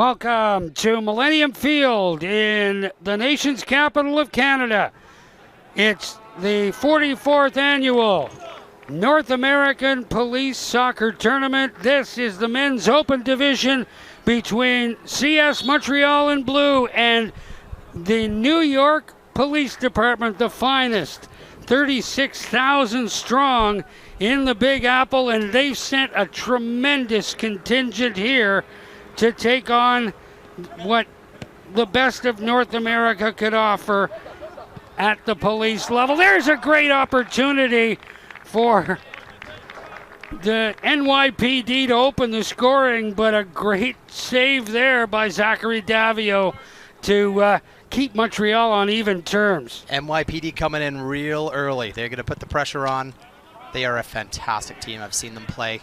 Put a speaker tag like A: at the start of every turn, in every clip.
A: Welcome to Millennium Field in the nation's capital of Canada. It's the 44th annual North American Police Soccer Tournament. This is the men's open division between CS Montreal in blue and the New York Police Department, the finest, 36,000 strong in the Big Apple, and they've sent a tremendous contingent here to take on what the best of North America could offer at the police level. There's a great opportunity for the NYPD to open the scoring, but a great save there by Zachary Davio to keep Montreal on even terms.
B: NYPD coming in real early. They're going to put the pressure on. They are a fantastic team. I've seen them play.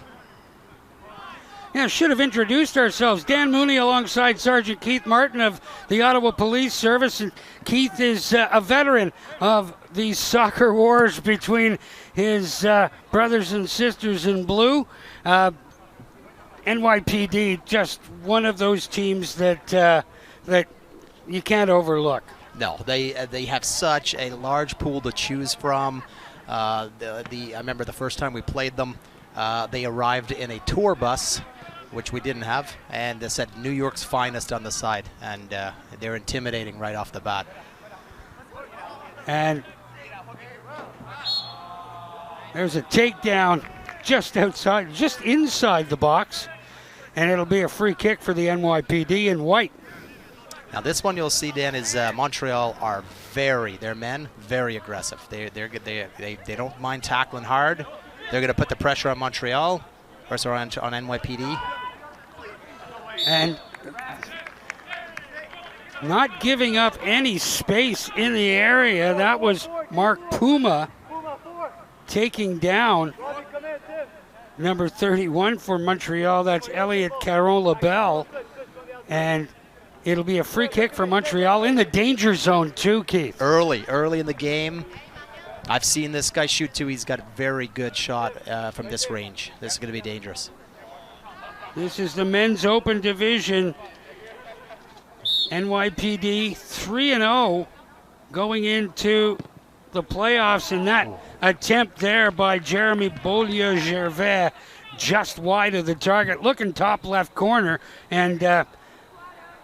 A: Yeah, should have introduced ourselves. Dan Mooney alongside Sergeant Keith Martin of the Ottawa Police Service. And Keith is a veteran of these soccer wars between his brothers and sisters in blue. NYPD, just one of those teams that you can't overlook.
B: No, they have such a large pool to choose from. I remember the first time we played them, they arrived in a tour bus, which we didn't have, and they said New York's finest on the side, and they're intimidating right off the bat.
A: And there's a takedown just outside, just inside the box, and it'll be a free kick for the NYPD in white.
B: Now this one you'll see, Dan, is Montreal are their men, very aggressive. They don't mind tackling hard. They're going to put the pressure on Montreal, or sorry, on NYPD.
A: And not giving up any space in the area. That was Mark Puma taking down number 31 for Montreal. That's Elliot Caron-Labelle. And it'll be a free kick for Montreal in the danger zone too, Keith.
B: Early in the game. I've seen this guy shoot too. He's got a very good shot from this range. This is going to be dangerous.
A: This is the men's open division. NYPD 3-0 going into the playoffs, and that attempt there by Jeremy Beaulieu-Gervais just wide of the target, looking top left corner, and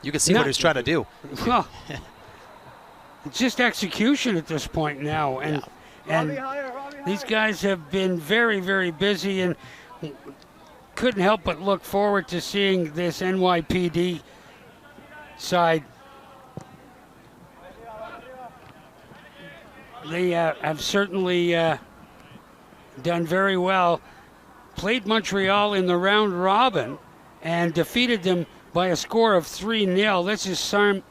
B: you can see what he's trying to do.
A: Well, it's just execution at this point now, and these guys have been very, very busy, and couldn't help but look forward to seeing this NYPD side. They have certainly done very well. Played Montreal in the round robin and defeated them by a score of 3-0. This is Simon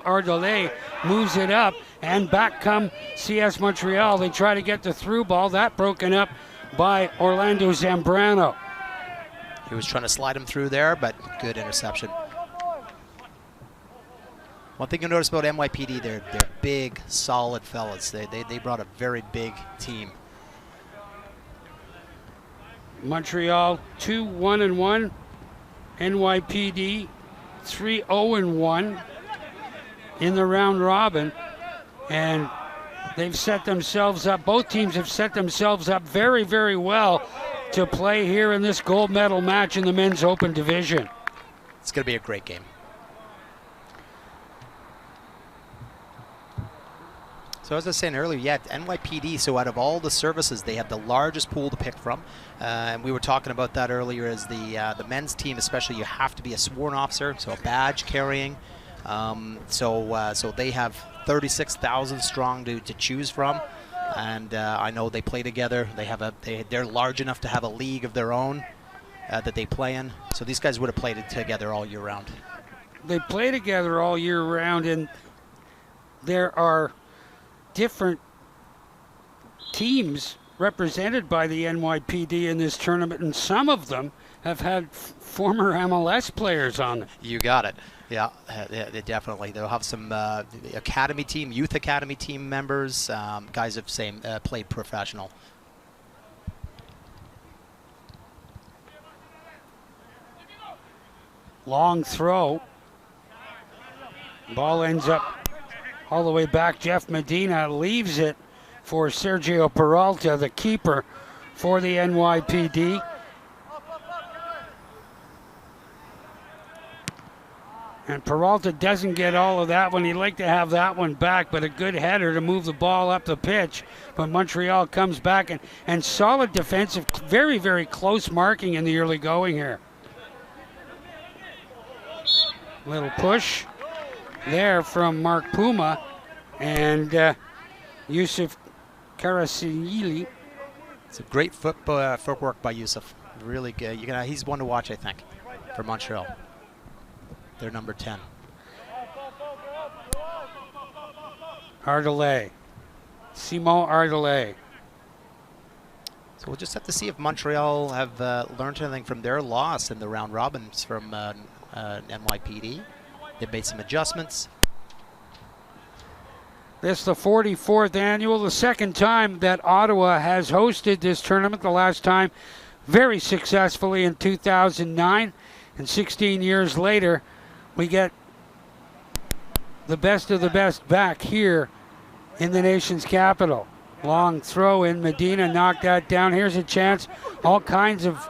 A: Ardelais moves it up, and back come CS Montreal. They try to get the through ball. That broken up by Orlando Zambrano.
B: He was trying to slide him through there, but good interception. One thing you'll notice about NYPD, they're big, solid fellas. They brought a very big team.
A: Montreal 2-1-1. NYPD 3-0-1 in the round robin, and they've set themselves up, both teams have set themselves up very, very well to play here in this gold medal match in the men's open division.
B: It's going to be a great game. So as I was saying earlier, yeah, NYPD, so out of all the services, they have the largest pool to pick from. And we were talking about that earlier as the men's team, especially, you have to be a sworn officer, so a badge carrying. So they have 36,000 strong to choose from. And I know they play together. They're large enough to have a league of their own that they play in. So these guys would have played together all year round.
A: They play together all year round, and there are different teams represented by the NYPD in this tournament, and some of them have had former MLS players on it.
B: You got it. Yeah, definitely. They'll have some academy team, youth academy team members, guys have played professional.
A: Long throw Ball ends up all the way back. Jeff Medina leaves it for Sergio Peralta, the keeper for the NYPD. And Peralta doesn't get all of that one. He'd like to have that one back, but a good header to move the ball up the pitch. But Montreal comes back, and solid defensive, very, very close marking in the early going here. Little push there from Mark Puma and Yusuf Karasili.
B: It's a great footwork by Yusuf. Really good. He's one to watch, I think, for Montreal. They're number 10.
A: Ardelais. Simon Ardelais.
B: So we'll just have to see if Montreal have learned anything from their loss in the round robins from NYPD. They've made some adjustments.
A: This is the 44th annual, the second time that Ottawa has hosted this tournament. The last time very successfully in 2009, and 16 years later, we get the best of the best back here in the nation's capital. Long throw in, Medina knocked that down. Here's a chance, all kinds of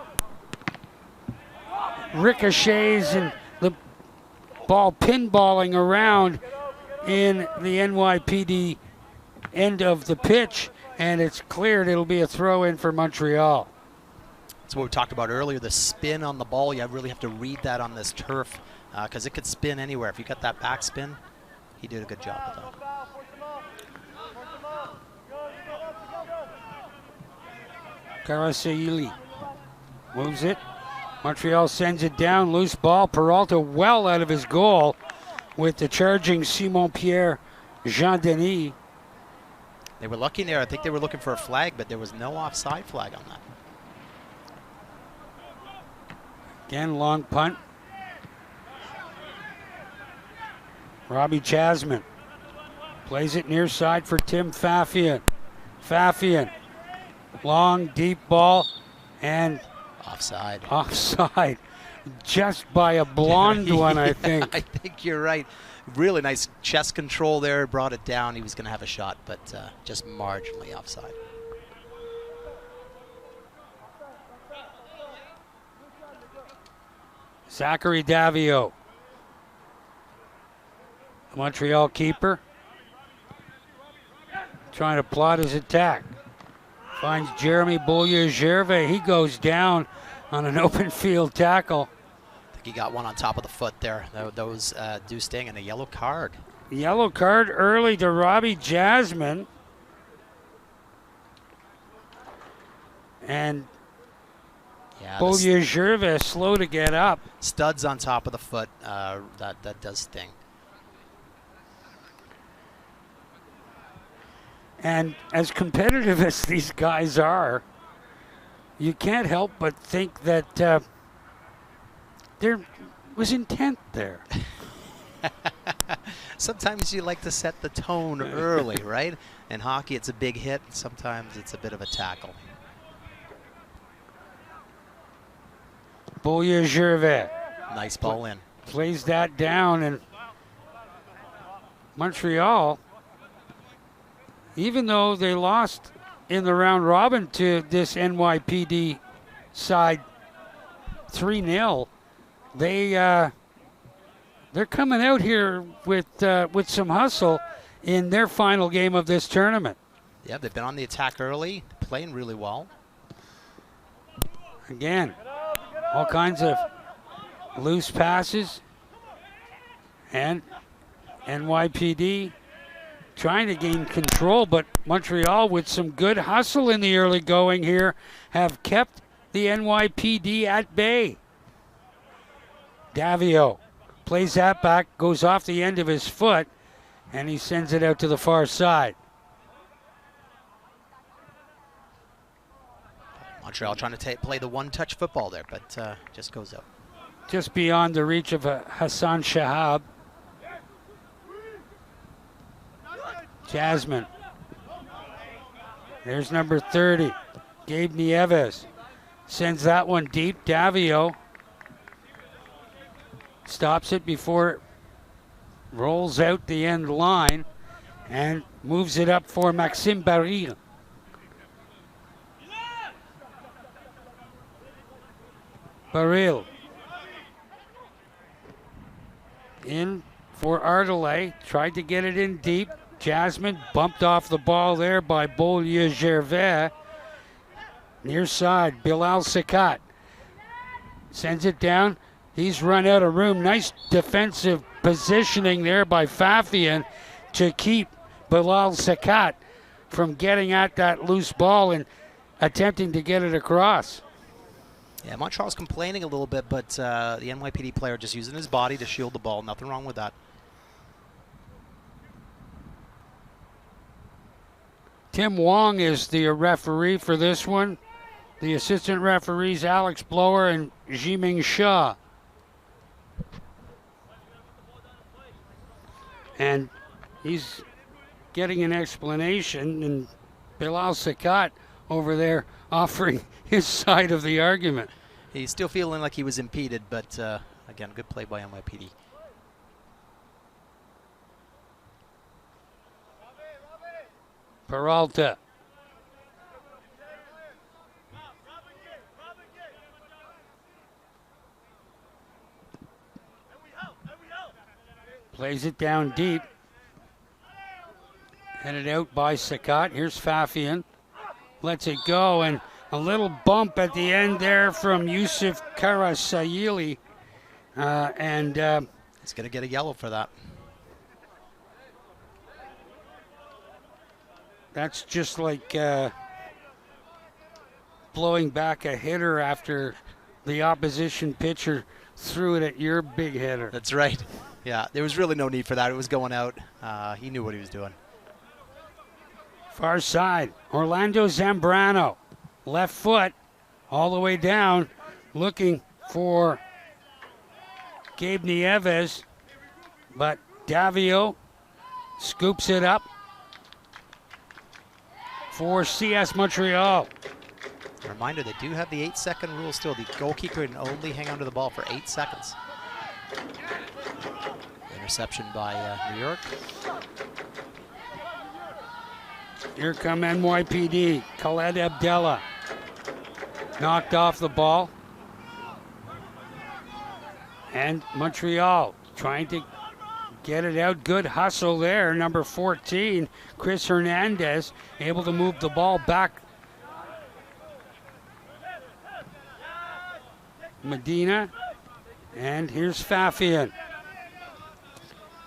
A: ricochets and the ball pinballing around in the NYPD end of the pitch, and it's cleared. It'll be a throw in for Montreal.
B: That's what we talked about earlier, the spin on the ball. You really have to read that on this turf because it could spin anywhere. If you got that back spin, he did a good job with that.
A: Karasaili moves it. Montreal sends it down. Loose ball. Peralta well out of his goal with the charging Simon-Pierre Jean-Denis.
B: They were lucky there. I think they were looking for a flag, but there was no offside flag on that.
A: Again, long punt. Robbie Jasmine plays it near side for Tim Fafian. Fafian, long, deep ball, and
B: offside.
A: Offside, just by a blonde one, I think.
B: I think you're right. Really nice chest control there. Brought it down. He was going to have a shot, but just marginally offside.
A: Zachary Davio, Montreal keeper, trying to plot his attack. Finds Jeremy Beaulieu-Gervais. He goes down on an open field tackle.
B: I think he got one on top of the foot there. Those do sting, and a yellow card.
A: Yellow card early to Robbie Jasmine. And
B: yeah,
A: Beaulieu-Gervais slow to get up.
B: Studs on top of the foot. That does sting.
A: And as competitive as these guys are, you can't help but think that there was intent there.
B: Sometimes you like to set the tone early, right? In hockey, it's a big hit. Sometimes it's a bit of a tackle.
A: Beaulieu-Gervais.
B: Nice ball in.
A: Plays that down, and Montreal, even though they lost in the round robin to this NYPD side 3-0, they're coming out here with some hustle in their final game of this tournament.
B: Yeah, they've been on the attack early, playing really well.
A: Again, all kinds of loose passes, and NYPD trying to gain control, but Montreal, with some good hustle in the early going here, have kept the NYPD at bay. Davio plays that back, goes off the end of his foot, and he sends it out to the far side.
B: Montreal trying to play the one-touch football there, but just goes out.
A: Just beyond the reach of Hassan Shahab. Jasmine. There's number 30, Gabe Nieves. Sends that one deep. Davio stops it before rolls out the end line and moves it up for Maxime Baril. Baril in for Ardelais, tried to get it in deep. Jasmine bumped off the ball there by Beaulieu Gervais. Near side, Bilal Sakat sends it down. He's run out of room. Nice defensive positioning there by Fafian to keep Bilal Sakat from getting at that loose ball and attempting to get it across.
B: Yeah, Montreal's complaining a little bit, but the NYPD player just using his body to shield the ball. Nothing wrong with that.
A: Tim Wong is the referee for this one. The assistant referees Alex Blower and Jiming Shaw. And he's getting an explanation, and Bilal Sakat over there offering his side of the argument.
B: He's still feeling like he was impeded, but again, good play by NYPD.
A: Peralta. Plays it down deep. Headed out by Sakat. Here's Fafian. Lets it go, and a little bump at the end there from Yusuf Karasayili.
B: He's going to get a yellow for that.
A: That's just like blowing back a hitter after the opposition pitcher threw it at your big hitter.
B: That's right. Yeah, there was really no need for that. It was going out. He knew what he was doing.
A: Far side, Orlando Zambrano. Left foot all the way down, looking for Gabe Nieves, but Davio scoops it up for CS Montreal.
B: A reminder, they do have the 8-second rule still. The goalkeeper can only hang onto the ball for 8 seconds. Interception by New York.
A: Here come NYPD. Khaled Abdallah knocked off the ball. And Montreal trying to get it out. Good hustle there. Number 14, Chris Hernandez, able to move the ball back. Medina. And here's Fafian.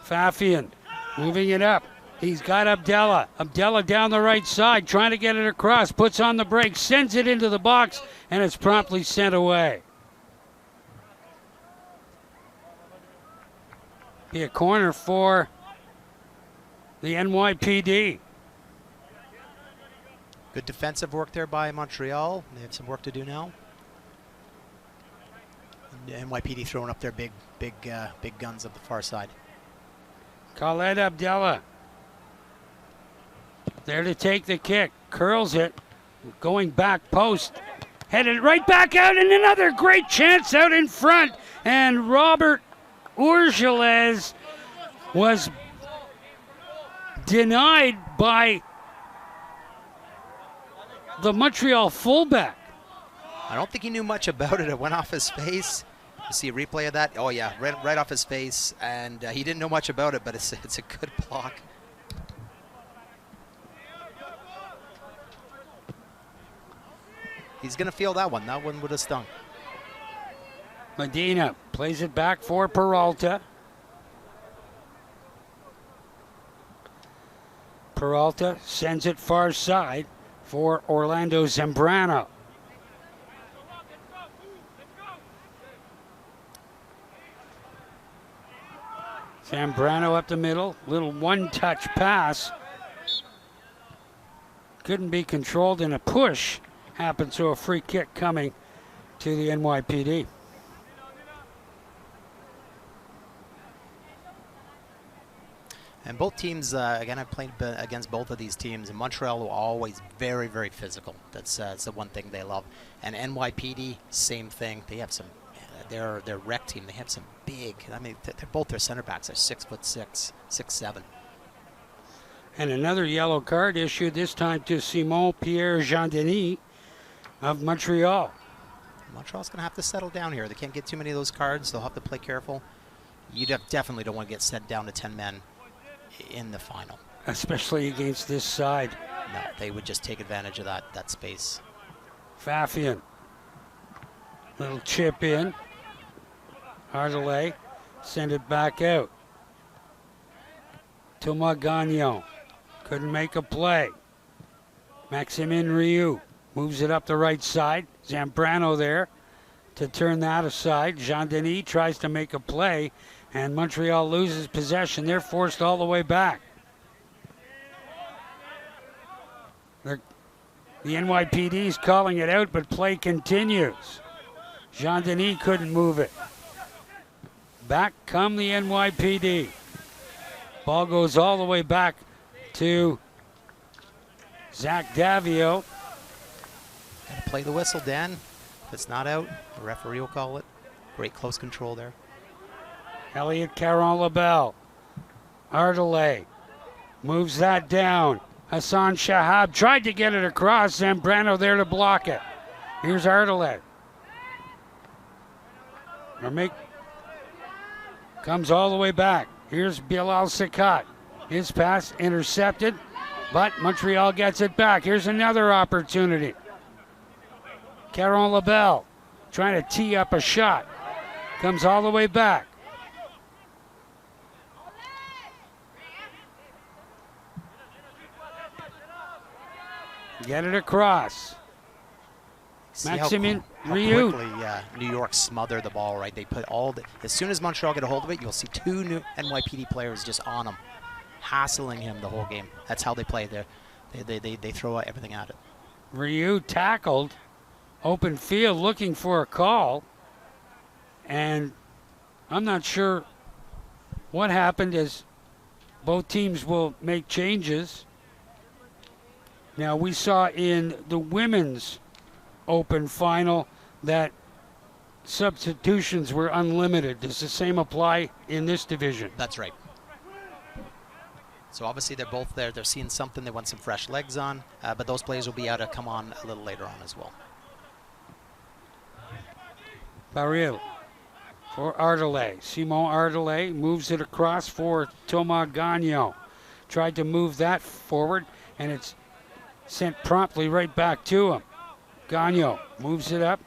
A: Fafian moving it up. He's got Abdallah. Abdallah down the right side, trying to get it across. Puts on the brakes, sends it into the box, and it's promptly sent away. Be a corner for the NYPD.
B: Good defensive work there by Montreal. They have some work to do now. And NYPD throwing up their big guns up the far side.
A: Khaled Abdallah. There to take the kick. Curls it. Going back post. Headed right back out, and another great chance out in front. And Robert Urgeles was denied by the Montreal fullback.
B: I don't think he knew much about it. It went off his face. You see a replay of that? Oh yeah, right off his face. And he didn't know much about it, but it's a good block. He's going to feel that one. That one would have stung.
A: Medina plays it back for Peralta. Peralta sends it far side for Orlando Zambrano. Zambrano up the middle. Little one-touch pass. Couldn't be controlled, in a push happened, so a free kick coming to the NYPD.
B: And both teams, again, I've played against both of these teams, and Montreal are always very, very physical. That's the one thing they love. And NYPD, same thing. They have some their rec team, they have some big. I mean, they're both their center backs are 6'6", 6'7".
A: And another yellow card issued, this time to Simon Pierre Jean-Denis of Montreal.
B: Montreal's going to have to settle down here. They can't get too many of those cards. They'll have to play careful. You definitely don't want to get sent down to 10 men in the final.
A: Especially against this side.
B: No, they would just take advantage of that space.
A: Fafian. Little chip in. Ardelais. Send it back out. Thomas Gagnon. Couldn't make a play. Maximin Rioux moves it up the right side. Zambrano there to turn that aside. Jean-Denis tries to make a play, and Montreal loses possession. They're forced all the way back. The NYPD is calling it out, but play continues. Jean-Denis couldn't move it. Back come the NYPD. Ball goes all the way back to Zach Davio.
B: Got to play the whistle, Dan. If it's not out, the referee will call it. Great close control there.
A: Elliot Caron-Labelle. Ardelais moves that down. Hassan Shahab tried to get it across. Zambrano there to block it. Here's Ardelais. Comes all the way back. Here's Bilal Sakat. His pass intercepted, but Montreal gets it back. Here's another opportunity. Caron-Labelle trying to tee up a shot. Comes all the way back. Get it across. Maximin Rioux.
B: How quickly New York smother the ball, right? They put as soon as Montreal get a hold of it, you'll see two new NYPD players just on him, hassling him the whole game. That's how they play. They throw everything at it.
A: Rioux tackled, open field, looking for a call, and I'm not sure what happened, as both teams will make changes. Now, we saw in the women's Open final that substitutions were unlimited. Does the same apply in this division?
B: That's right. So obviously they're both there. They're seeing something. They want some fresh legs on, but those players will be able to come on a little later on as well.
A: Baril for Ardelais. Simon Ardelais moves it across for Thomas Gagnon. Tried to move that forward, and it's sent promptly right back to him. Gagnon moves it up.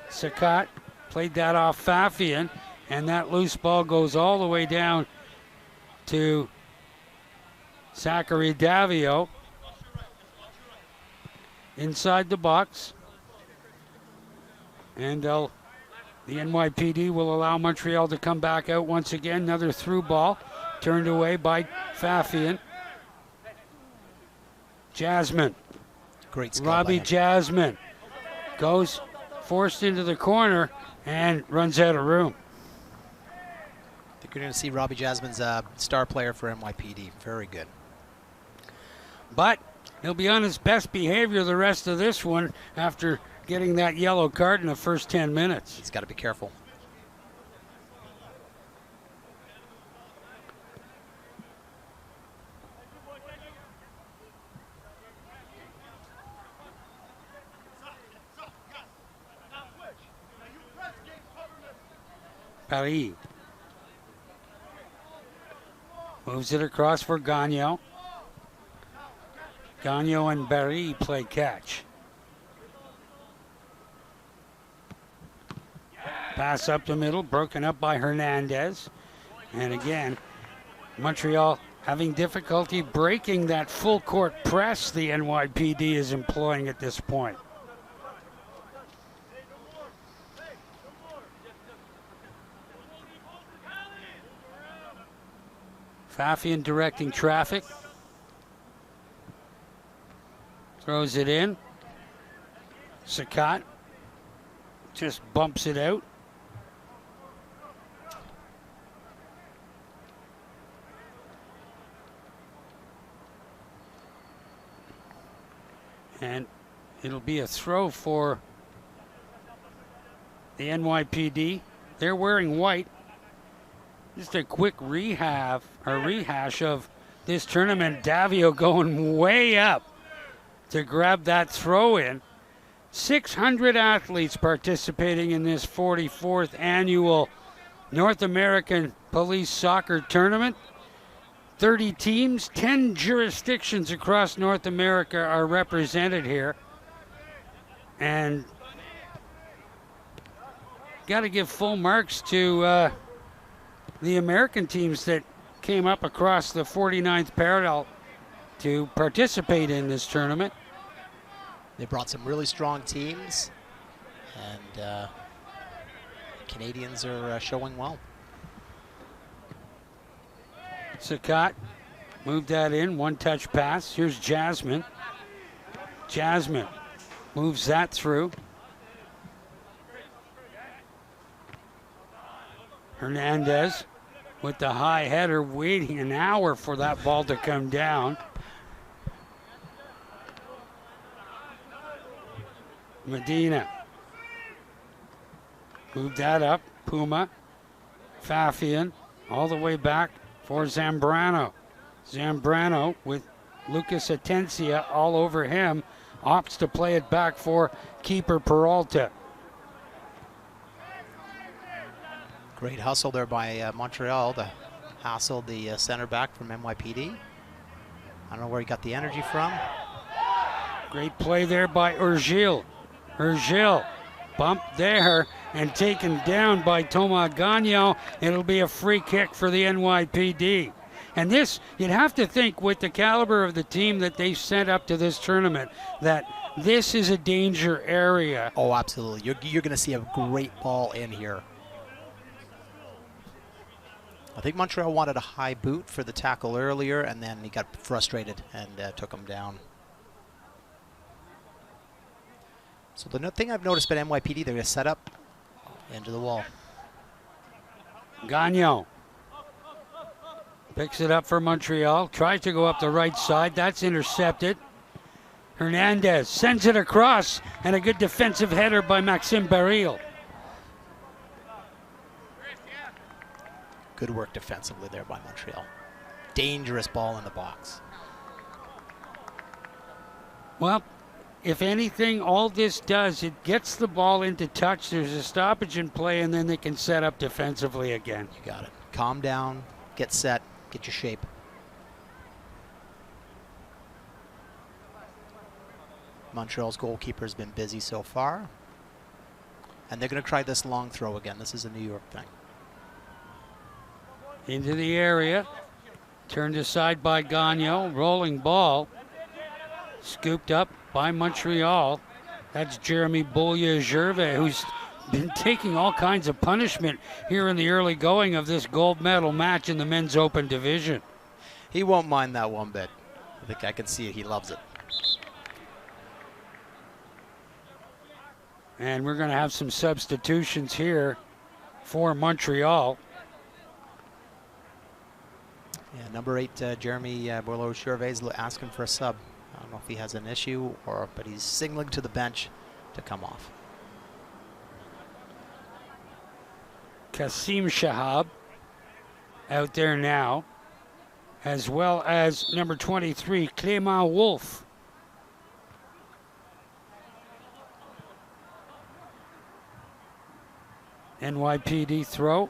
A: Sakat played that off Fafian, and that loose ball goes all the way down to Zachary Davio inside the box. And the NYPD will allow Montreal to come back out once again. Another through ball turned away by Fafian. Jasmine.
B: Great skill
A: Robbie Jasmine goes forced into the corner and runs out of room.
B: I think you're going to see Robbie Jasmine's star player for NYPD. Very good.
A: But he'll be on his best behavior the rest of this one after getting that yellow card in the first 10 minutes.
B: He's got to be careful.
A: Paris moves it across for Gagnon. Gagnon and Barry play catch. Pass up the middle, broken up by Hernandez. And again, Montreal having difficulty breaking that full court press the NYPD is employing at this point. Fafian directing traffic. Throws it in. Sakat just bumps it out. And it'll be a throw for the NYPD. They're wearing white. Just a quick rehash of this tournament. Davio going way up to grab that throw in. 600 athletes participating in this 44th annual North American Police Soccer Tournament. 30 teams, 10 jurisdictions across North America are represented here. And got to give full marks to the American teams that came up across the 49th parallel to participate in this tournament.
B: They brought some really strong teams, and Canadians are showing well.
A: Sakat moved that in, one-touch pass. Here's Jasmine. Jasmine moves that through. Hernandez with the high header, waiting an hour for that ball to come down. Medina moved that up. Puma, Fafian, all the way back for Zambrano. Zambrano with Lucas Atencia all over him, opts to play it back for keeper Peralta.
B: Great hustle there by Montreal to hassle the center back from NYPD. I don't know where he got the energy from.
A: Great play there by Urgil. Urgil bumped there and taken down by Thomas Gagnon. It'll be a free kick for the NYPD. And this, you'd have to think with the caliber of the team that they sent up to this tournament, that this is a danger area.
B: Oh, absolutely. You're going to see a great ball in here. I think Montreal wanted a high boot for the tackle earlier, and then he got frustrated and took him down. So the thing I've noticed about NYPD, they're going to set up into the wall.
A: Gagnon picks it up for Montreal, tries to go up the right side. That's intercepted. Hernandez sends it across, and a good defensive header by Maxime Baril.
B: Good work defensively there by Montreal. Dangerous ball in the box.
A: Well, if anything, all this does, it gets the ball into touch. There's a stoppage in play, and then they can set up defensively again.
B: You got it. Calm down, get set, get your shape. Montreal's goalkeeper has been busy so far. And they're going to try this long throw again. This is a New York thing.
A: Into the area. Turned aside by Gagnon. Rolling ball. Scooped up by Montreal. That's Jeremy Beaulieu-Gervais, who's been taking all kinds of punishment here in the early going of this gold medal match in the men's open division.
B: He won't mind that one bit. I think I can see it. He loves it.
A: And we're going to have some substitutions here for Montreal.
B: Yeah, number 8, Jeremy Beaulieu-Gervais is asking for a sub. I don't know if he has an issue, but he's signaling to the bench to come off.
A: Kasim Shahab out there now, as well as number 23, Clément Wolf. NYPD throw.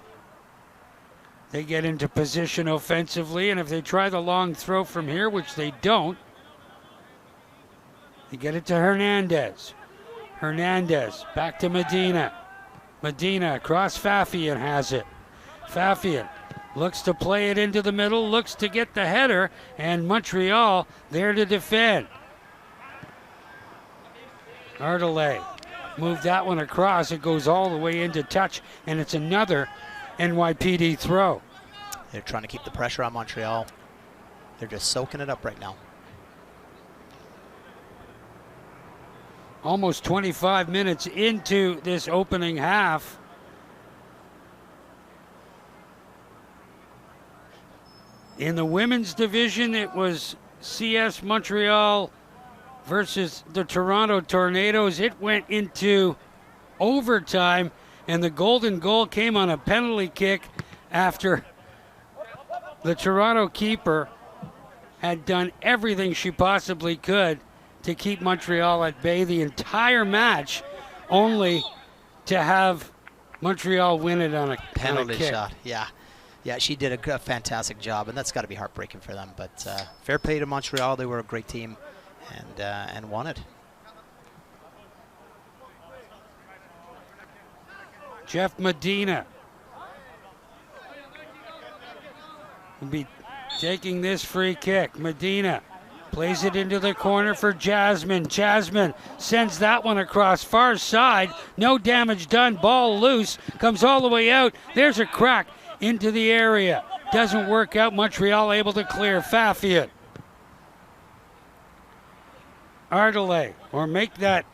A: They get into position offensively, and if they try the long throw from here, which they don't, they get it to Hernandez. Hernandez back to Medina. Medina across Fafian has it. Fafian looks to play it into the middle, looks to get the header, and Montreal there to defend. Ardelais moved that one across. It goes all the way into touch, and it's another NYPD throw.
B: They're trying to keep the pressure on Montreal. They're just soaking it up right now.
A: Almost 25 minutes into this opening half. In the women's division, it was CS Montreal versus the Toronto Tornadoes. It went into overtime, And the golden goal came on a penalty kick after the Toronto keeper had done everything she possibly could to keep Montreal at bay the entire match, only to have Montreal win it on a
B: Penalty
A: kick.
B: shot, yeah. Yeah, she did a fantastic job, and that's got to be heartbreaking for them. But fair play to Montreal. They were a great team and won it.
A: Jeff Medina will be taking this free kick. Medina plays it into the corner for Jasmine. Jasmine sends that one across far side. No damage done. Ball loose. Comes all the way out. There's a crack into the area. Doesn't work out. Montreal able to clear. Fafian. Ardelay, or make that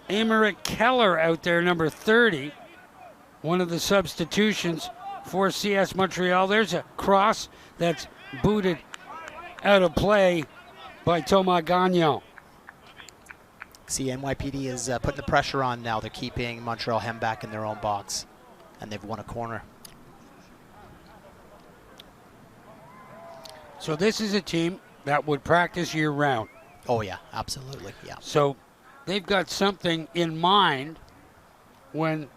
A: Emerick Keller out there, number 30. One of the substitutions for CS Montreal. There's a cross that's booted out of play by Thomas Gagnon.
B: See, NYPD is putting the pressure on now. They're keeping Montreal hem back in their own box, and they've won a corner.
A: So this is a team that would practice year-round.
B: Oh, yeah, absolutely, yeah.
A: So they've got something in mind when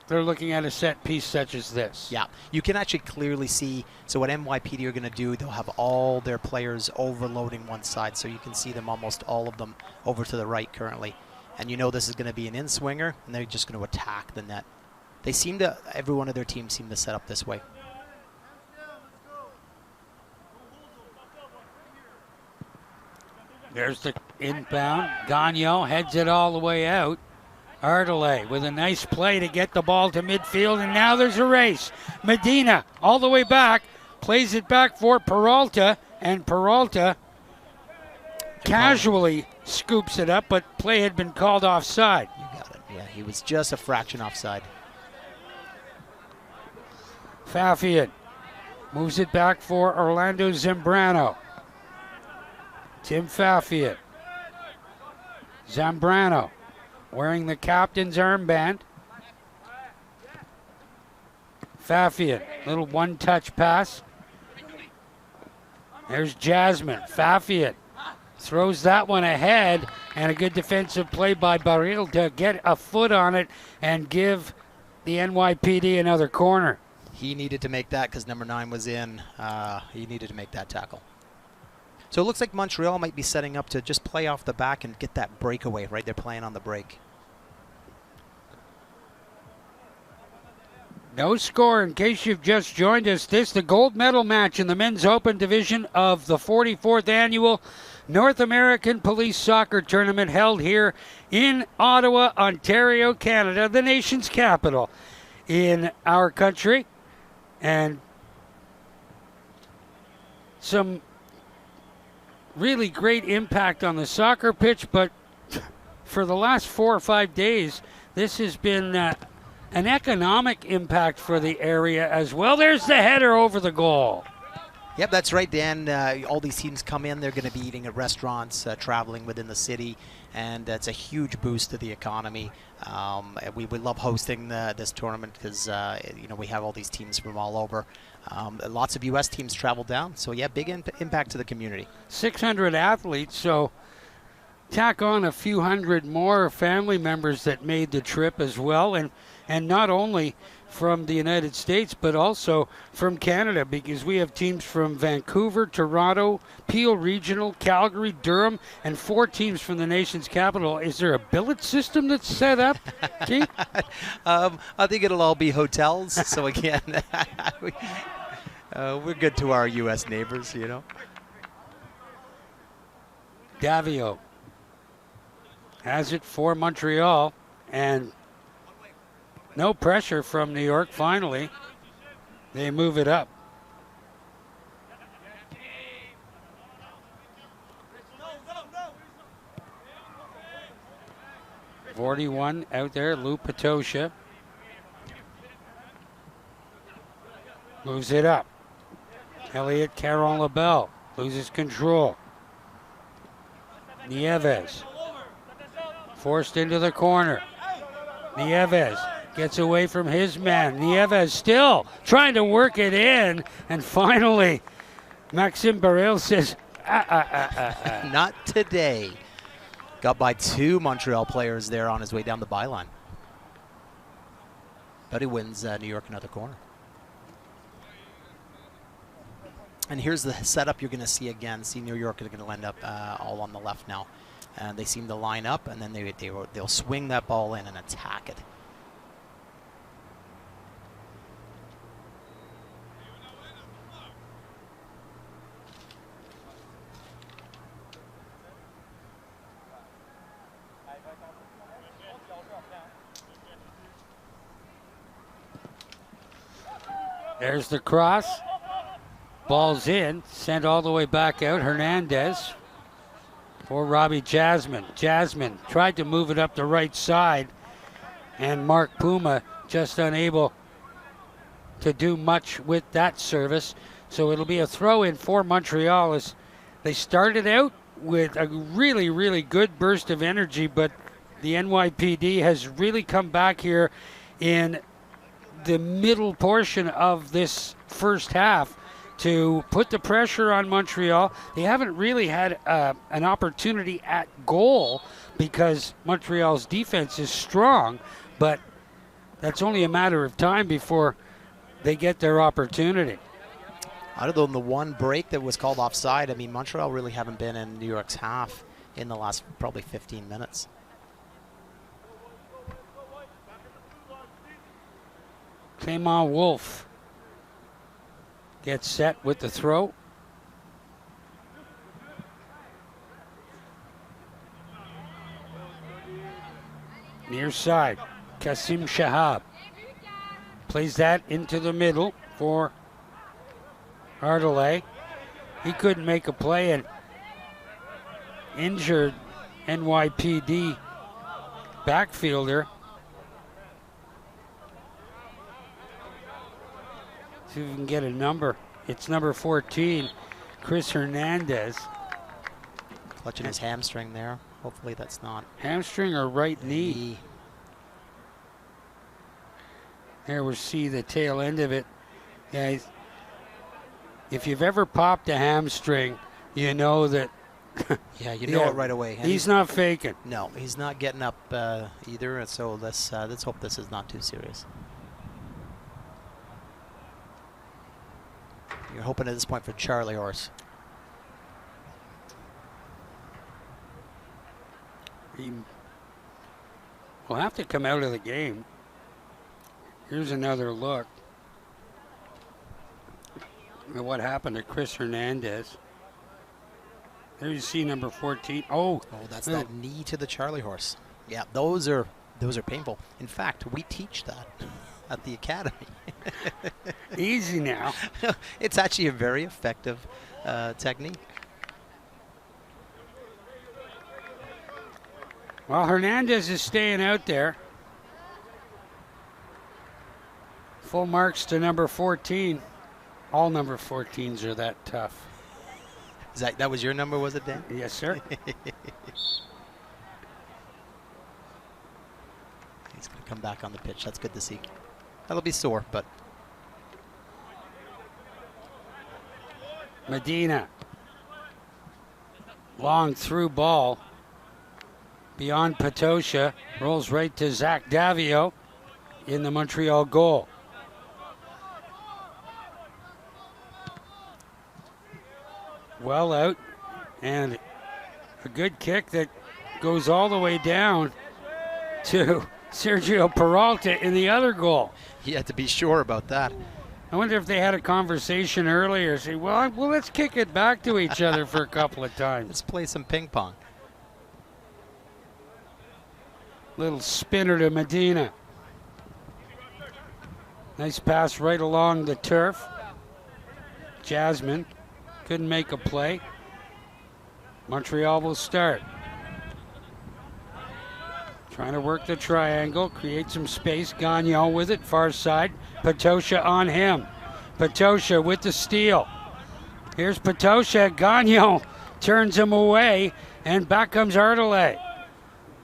A: they're looking at a set piece such as this.
B: Yeah, you can actually clearly see, so what NYPD are going to do, they'll have all their players overloading one side, so you can see them, almost all of them, over to the right currently. And you know this is going to be an in-swinger, and they're just going to attack the net. They seem to, every one of their teams seem to set up this way.
A: There's the inbound. Gagnon heads it all the way out. Ardelay with a nice play to get the ball to midfield, and now there's a race. Medina all the way back, plays it back for Peralta, and Peralta casually scoops it up, but play had been called offside.
B: You got it, yeah, he was just a fraction offside.
A: Fafian moves it back for Orlando Zambrano. Tim Fafian. Zambrano wearing the captain's armband. Fafian, little one-touch pass. There's Jasmine. Fafian throws that one ahead, and a good defensive play by Baril to get a foot on it and give the NYPD another corner.
B: He needed to make that because number 9 was in. He needed to make that tackle. So it looks like Montreal might be setting up to just play off the back and get that breakaway, right? They're playing on the break.
A: No score in case you've just joined us. This the gold medal match in the men's open division of the 44th annual North American Police Soccer Tournament held here in Ottawa, Ontario, Canada, the nation's capital in our country. And some really great impact on the soccer pitch, but for the last 4 or 5 days, this has been an economic impact for the area as well. There's the header over the goal.
B: Yep, that's right, Dan. All these teams come in, they're going to be eating at restaurants, traveling within the city, and it's a huge boost to the economy. We love hosting this tournament because you know, we have all these teams from all over. Lots of U.S. teams travel down, so yeah, big impact to the community.
A: 600 athletes, so tack on a few hundred more family members that made the trip as well, and not only from the United States, but also from Canada, because we have teams from Vancouver, Toronto, Peel Regional, Calgary, Durham, and 4 teams from the nation's capital. Is there a billet system that's set up, Keith?
B: I think it'll all be hotels, so again, we're good to our U.S. neighbors, you know.
A: Davio has it for Montreal, and no pressure from New York. Finally, they move it up. .41 out there, Lou Patosha. Moves it up. Elliot Caron-Labelle loses control. Nieves forced into the corner. Nieves gets away from his man. Nieves still trying to work it in, and finally Maxime Baril says,
B: Not today. Got by 2 Montreal players there on his way down the byline. But he wins New York another corner. And here's the setup you're going to see again. See, New York is going to end up all on the left now. And they seem to line up, and then they'll swing that ball in and attack it.
A: There's the cross. Ball's in, sent all the way back out. Hernandez for Robbie Jasmine. Jasmine tried to move it up the right side, and Mark Puma just unable to do much with that service. So it'll be a throw-in for Montreal as they started out with a really, really good burst of energy, but the NYPD has really come back here in the middle portion of this first half to put the pressure on Montreal. They haven't really had an opportunity at goal because Montreal's defense is strong, but that's only a matter of time before they get their opportunity.
B: Other than the one break that was called offside, I mean, Montreal really haven't been in New York's half in the last probably 15 minutes.
A: Clément Wolfe gets set with the throw. Near side, Kasim Shahab plays that into the middle for Ardelais. He couldn't make a play, and injured NYPD backfielder. See if we can get a number. It's number 14, Chris Hernandez.
B: Clutching his hamstring there. Hopefully that's not.
A: Hamstring or right knee. There we see the tail end of it. Yeah, if you've ever popped a hamstring, you know that.
B: Yeah, you know it right away. And
A: he's not faking.
B: No, he's not getting up either. So let's hope this is not too serious. You're hoping at this point for Charlie Horse.
A: He will have to come out of the game. Here's another look at what happened to Chris Hernandez. There you see number 14. Oh,
B: that's that knee to the Charlie Horse. Yeah, those are painful. In fact, we teach that at the academy.
A: Easy now.
B: It's actually a very effective technique.
A: Well, Hernandez is staying out there. Full marks to number 14. All number 14s are that tough.
B: That was your number, was it, Dan?
A: Yes, sir.
B: He's going to come back on the pitch. That's good to see. That'll be sore, but.
A: Medina. Long through ball. Beyond Patosha. Rolls right to Zach Davio in the Montreal goal. Well out. And a good kick that goes all the way down to Sergio Peralta in the other goal.
B: You had to be sure about that.
A: I wonder if they had a conversation earlier. Say, well, let's kick it back to each other for a couple of times.
B: Let's play some ping pong.
A: Little spinner to Medina. Nice pass right along the turf. Jasmine couldn't make a play. Montreal will start. Trying to work the triangle, create some space. Gagnon with it, far side. Patosha on him. Patosha with the steal. Here's Patosha. Gagnon turns him away, and back comes Ardelais.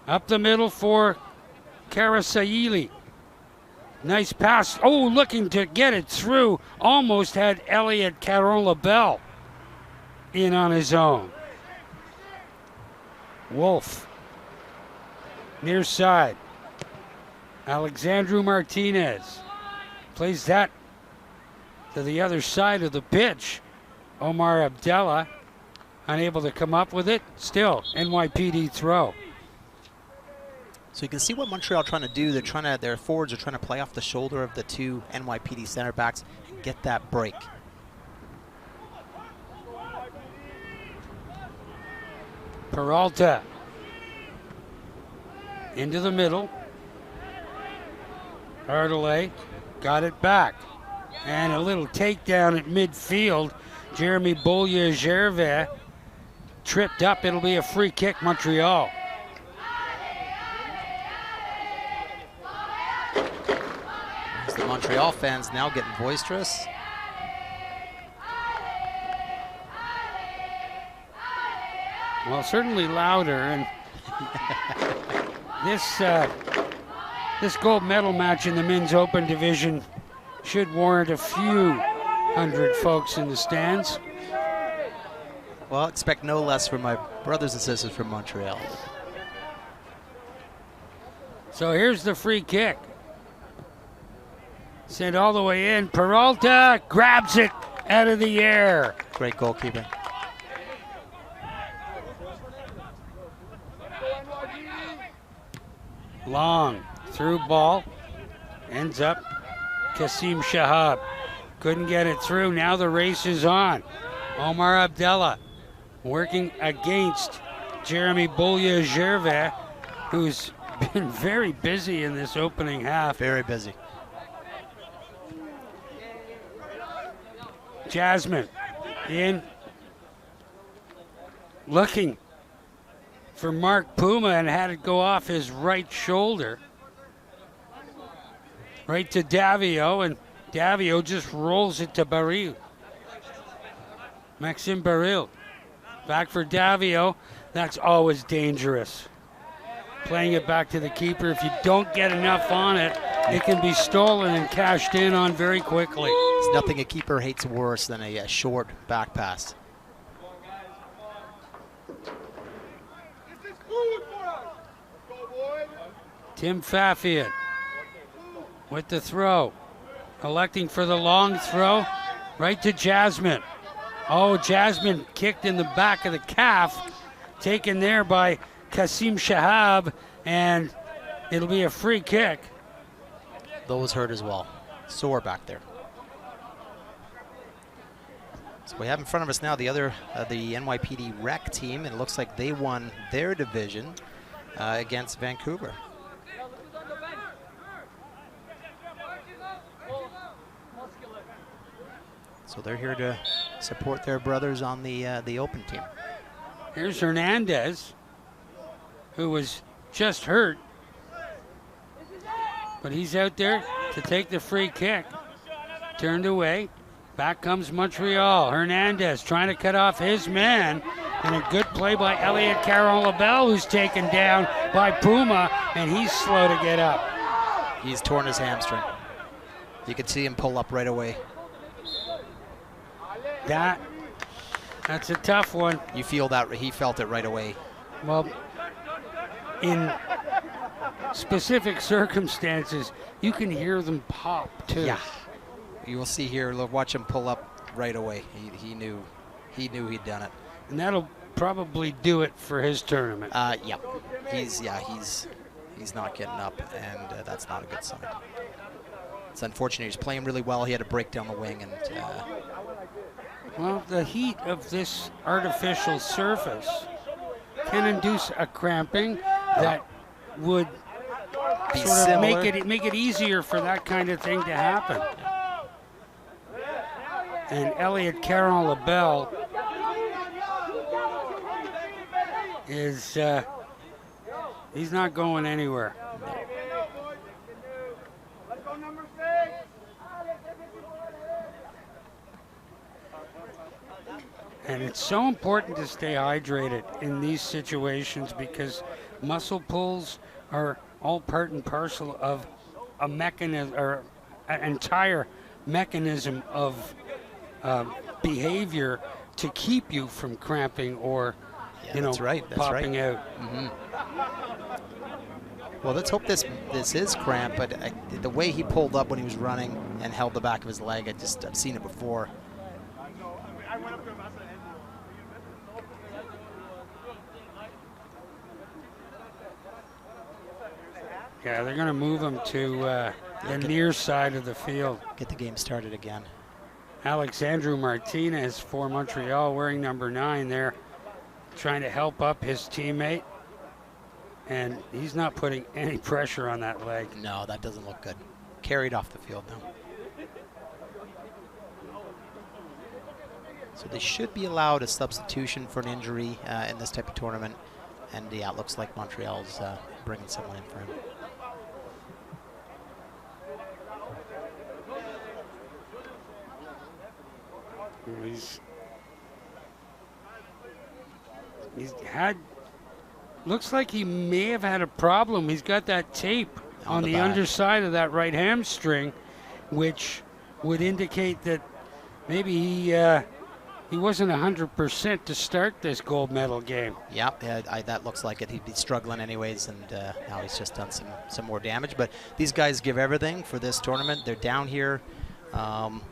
A: Up the middle for Karasaili. Nice pass. Oh, looking to get it through. Almost had Elliot Caron-LaBelle in on his own. Wolf. Near side. Alexandru Martinez plays that to the other side of the pitch. Omar Abdallah unable to come up with it. Still, NYPD throw.
B: So you can see what Montreal are trying to do. Their forwards are trying to play off the shoulder of the two NYPD center backs and get that break.
A: Peralta into the middle. Ardelay got it back. And a little takedown at midfield. Jeremy Beaulieu-Gervais tripped up. It'll be a free kick, Montreal.
B: The Montreal fans now getting boisterous.
A: Well, certainly louder. And this gold medal match in the men's open division should warrant a few hundred folks in the stands.
B: Well, expect no less from my brothers and sisters from Montreal.
A: So here's the free kick. Sent all the way in. Peralta grabs it out of the air.
B: Great goalkeeping.
A: Long through ball. Ends up Kasim Shahab. Couldn't get it through. Now the race is on. Omar Abdallah working against Jeremy Beaulieu-Gervais, who's been very busy in this opening half.
B: Very busy.
A: Jasmine in, looking for Mark Puma and had it go off his right shoulder. Right to Davio, and Davio just rolls it to Baril. Maxime Baril. Back for Davio. That's always dangerous. Playing it back to the keeper. If you don't get enough on it, it can be stolen and cashed in on very quickly.
B: There's nothing a keeper hates worse than a short back pass.
A: Tim Fafian with the throw. Electing for the long throw. Right to Jasmine. Oh, Jasmine kicked in the back of the calf. Taken there by Kasim Shahab, and it'll be a free kick.
B: Those hurt as well. Sore back there. So we have in front of us now the NYPD rec team, and it looks like they won their division against Vancouver. So they're here to support their brothers on the open team.
A: Here's Hernandez, who was just hurt, but he's out there to take the free kick. Turned away. Back comes Montreal. Hernandez trying to cut off his man, and a good play by Elliot Caron-LaBelle, who's taken down by Puma, and he's slow to get up.
B: He's torn his hamstring. You could see him pull up right away.
A: That's a tough one.
B: You feel that he felt it right away.
A: Well, in specific circumstances, you can hear them pop too.
B: Yeah, you will see here. Look, watch him pull up right away. He knew he'd done it.
A: And that'll probably do it for his tournament.
B: Yeah, he's not getting up, and that's not a good sign. It's unfortunate. He's playing really well. He had a break down the wing, and.
A: Well, the heat of this artificial surface can induce a cramping that would sort of make it easier for that kind of thing to happen. And Elliot Caron-LaBelle is he's not going anywhere. And it's so important to stay hydrated in these situations because muscle pulls are all part and parcel of a mechanism, or an entire mechanism of behavior to keep you from cramping or,
B: that's
A: popping out.
B: Well, let's hope this is cramp, but the way he pulled up when he was running and held the back of his leg, I've seen it before.
A: Yeah, they're going to move him to the near side of the field.
B: Get the game started again.
A: Alexandru Martinez for Montreal, wearing number 9 there, trying to help up his teammate. And he's not putting any pressure on that leg.
B: No, that doesn't look good. Carried off the field now. So they should be allowed a substitution for an injury in this type of tournament. And yeah, it looks like Montreal's bringing someone in for him.
A: He's had, looks like he may have had a problem. He's got that tape on the underside of that right hamstring, which would indicate that maybe he wasn't 100% to start this gold medal game.
B: Yeah, that looks like it. He'd be struggling anyways, and now he's just done some more damage. But these guys give everything for this tournament. They're down here.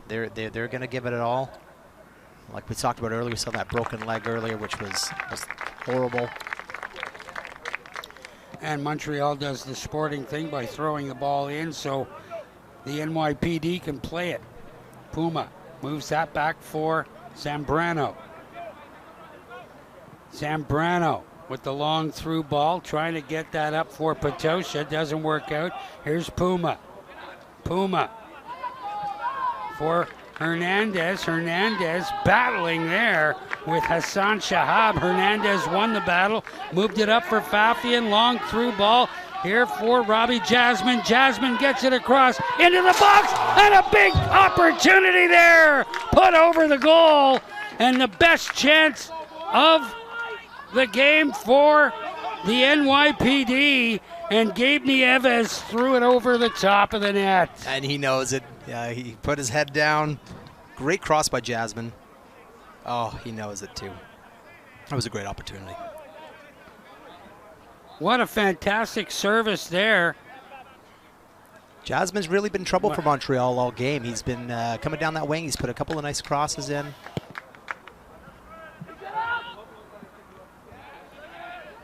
B: They're going to give it all. Like we talked about earlier, we saw that broken leg earlier, which was horrible.
A: And Montreal does the sporting thing by throwing the ball in so the NYPD can play it. Puma moves that back for Zambrano. Zambrano with the long through ball, trying to get that up for Patosha. Doesn't work out. Here's Puma. Puma for Hernandez. Hernandez battling there with Hassan Shahab. Hernandez won the battle, moved it up for Fafian. Long through ball here for Robbie Jasmine. Jasmine gets it across into the box, and a big opportunity there. Put over the goal, and the best chance of the game for the NYPD. And Gabe Nieves threw it over the top of the net.
B: And he knows it. He put his head down. Great cross by Jasmine. Oh, he knows it too. That was a great opportunity.
A: What a fantastic service there.
B: Jasmine's really been trouble for Montreal all game. He's been coming down that wing. He's put a couple of nice crosses in.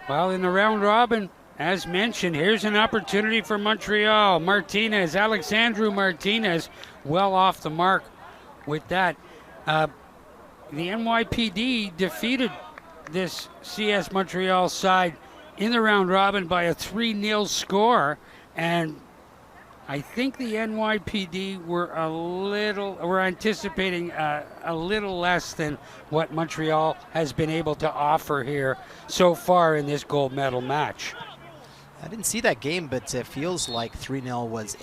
A: Well, in the round robin, as mentioned, here's an opportunity for Montreal. Martinez, Alexandru Martinez, well off the mark with that. The NYPD defeated this CS Montreal side in the round robin by a 3-0 score, and I think the NYPD were anticipating a little less than what Montreal has been able to offer here so far in this gold medal match.
B: I didn't see that game, but it feels like 3-0 was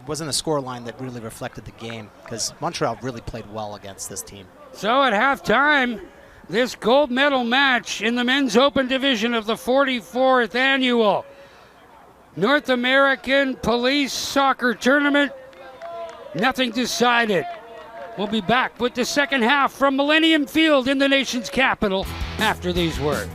B: wasn't a score line that really reflected the game, because Montreal really played well against this team.
A: So at halftime, this gold medal match in the men's open division of the 44th annual North American Police Soccer Tournament, nothing decided. We'll be back with the second half from Millennium Field in the nation's capital after these words.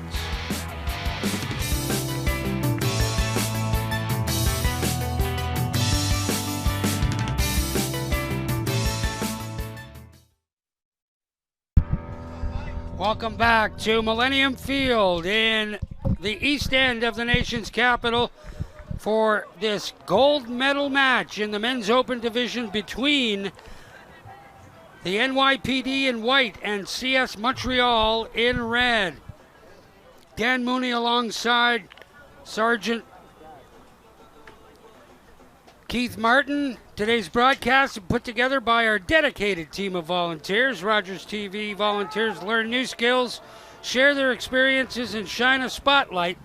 A: Welcome back to Millennium Field in the east end of the nation's capital for this gold medal match in the men's open division between the NYPD in white and CS Montreal in red. Dan Mooney alongside Sergeant Keith Martin. Today's broadcast is put together by our dedicated team of volunteers. Rogers TV volunteers learn new skills, share their experiences, and shine a spotlight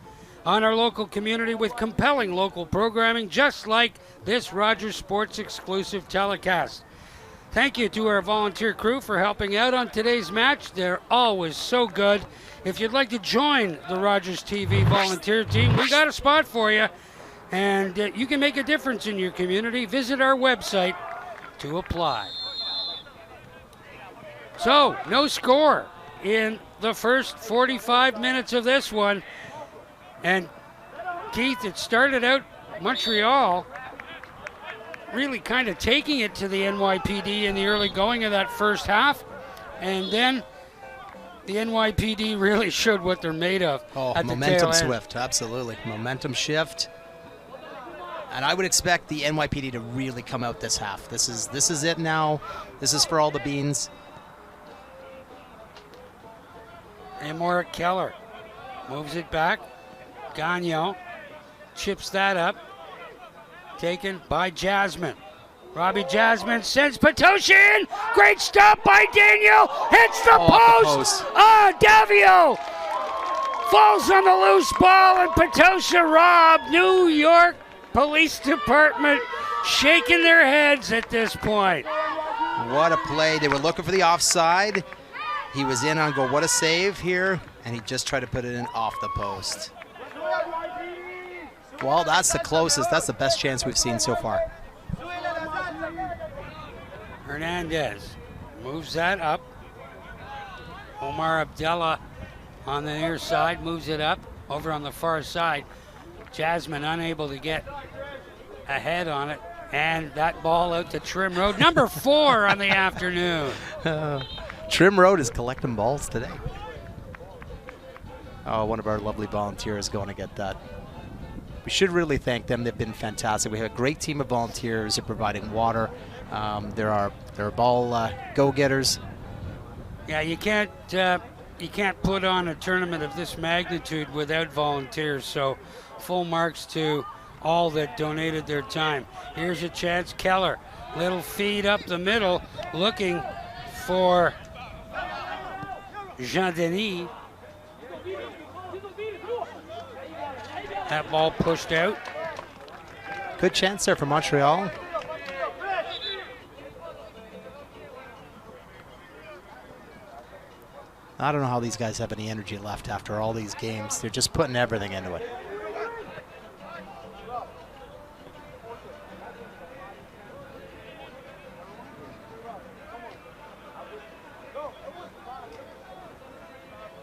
A: on our local community with compelling local programming, just like this Rogers Sports exclusive telecast. Thank you to our volunteer crew for helping out on today's match. They're always so good. If you'd like to join the Rogers TV volunteer team, we got a spot for you. And you can make a difference in your community. Visit our website to apply. So, no score in the first 45 minutes of this one. And Keith, it started out Montreal really kind of taking it to the NYPD in the early going of that first half. And then the NYPD really showed what they're made of.
B: Oh,
A: at
B: momentum
A: the tail end.
B: swift, absolutely. Momentum shift. And I would expect the NYPD to really come out this half. This is it now. This is for all the beans.
A: Amor Keller moves it back. Gagnon chips that up. Taken by Jasmine. Robbie Jasmine sends Patosha in. Great stop by Daniel. Hits the post. Davio falls on the loose ball, and Patosha Rob, New York Police Department, shaking their heads at this point.
B: What a play. They were looking for the offside. He was in on goal. What a save here. And he just tried to put it in off the post. Well, that's the closest. That's the best chance we've seen so far.
A: Hernandez moves that up. Omar Abdallah on the near side moves it up. Over on the far side, Jasmine unable to get ahead on it. And that ball out to Trim Road. Number 4 on the afternoon.
B: Trim Road is collecting balls today. Oh, one of our lovely volunteers going to get that. We should really thank them. They've been fantastic. We have a great team of volunteers who are providing water. There are ball go-getters.
A: Yeah, you can't put on a tournament of this magnitude without volunteers. So, full marks to all that donated their time. Here's a chance. Keller, little feed up the middle, looking for Jean-Denis. That ball pushed out.
B: Good chance there for Montreal. I don't know how these guys have any energy left after all these games. They're just putting everything into it.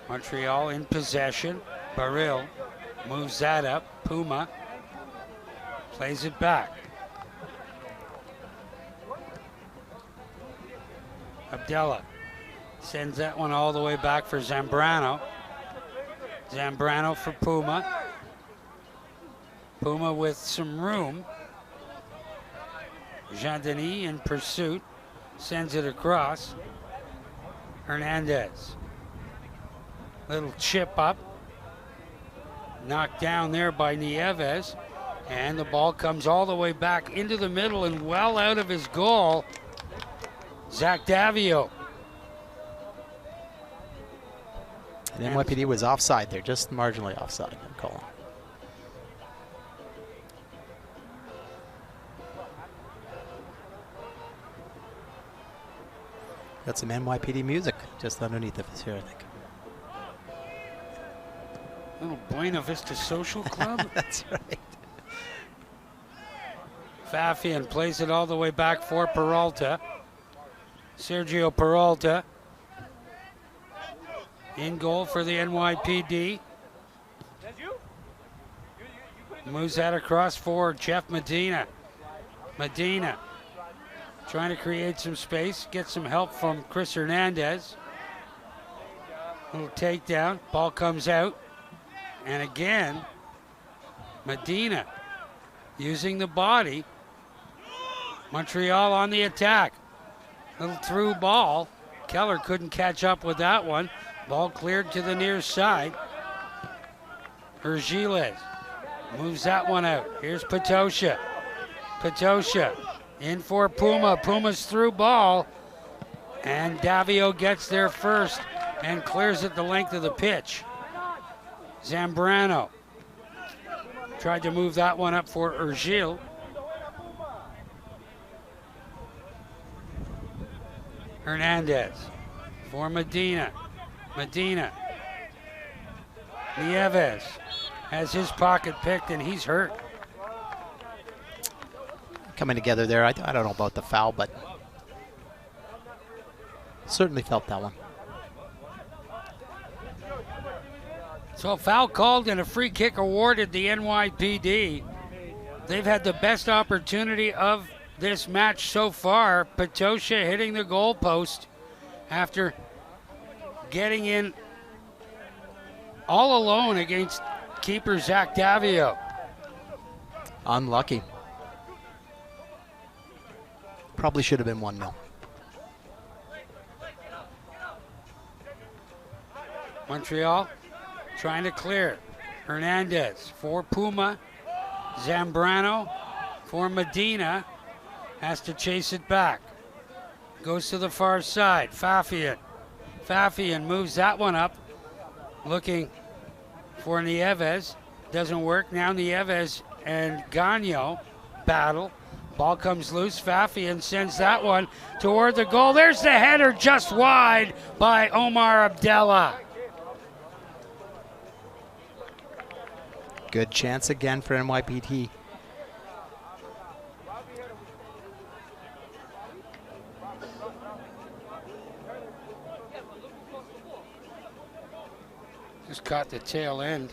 A: Montreal in possession. Baril moves that up. Puma plays it back. Abdallah sends that one all the way back for Zambrano. Zambrano for Puma. Puma with some room. Jean-Denis in pursuit. Sends it across. Hernandez. Little chip up. Knocked down there by Nieves. And the ball comes all the way back into the middle and well out of his goal. Zach Davio.
B: And NYPD was offside there, just marginally offside, I'm calling. Got some NYPD music just underneath of us here, I think.
A: Little Buena Vista Social Club.
B: That's right.
A: Fafian plays it all the way back for Peralta. Sergio Peralta in goal for the NYPD. Moves that across for Jeff Medina. Medina trying to create some space, get some help from Chris Hernandez. Little takedown, ball comes out. And again, Medina using the body. Montreal on the attack. Little through ball. Keller couldn't catch up with that one. Ball cleared to the near side. Urgiles moves that one out. Here's Patosha. Patosha in for Puma. Puma's through ball. And Davio gets there first and clears it the length of the pitch. Zambrano tried to move that one up for Urgil. Hernandez for Medina. Medina. Nieves has his pocket picked and he's hurt.
B: Coming together there. I don't know about the foul, but certainly felt that one.
A: So a foul called and a free kick awarded the NYPD. They've had the best opportunity of this match so far. Petosha hitting the goalpost after getting in all alone against keeper Zach Davio.
B: Unlucky. Probably should have been 1-0.
A: Montreal trying to clear. Hernandez for Puma. Zambrano for Medina. Has to chase it back. Goes to the far side. Fafian. Fafian moves that one up. Looking for Nieves. Doesn't work. Now Nieves and Gagno battle. Ball comes loose. Fafian sends that one toward the goal. There's the header just wide by Omar Abdallah.
B: Good chance again for NYPD.
A: Just caught the tail end.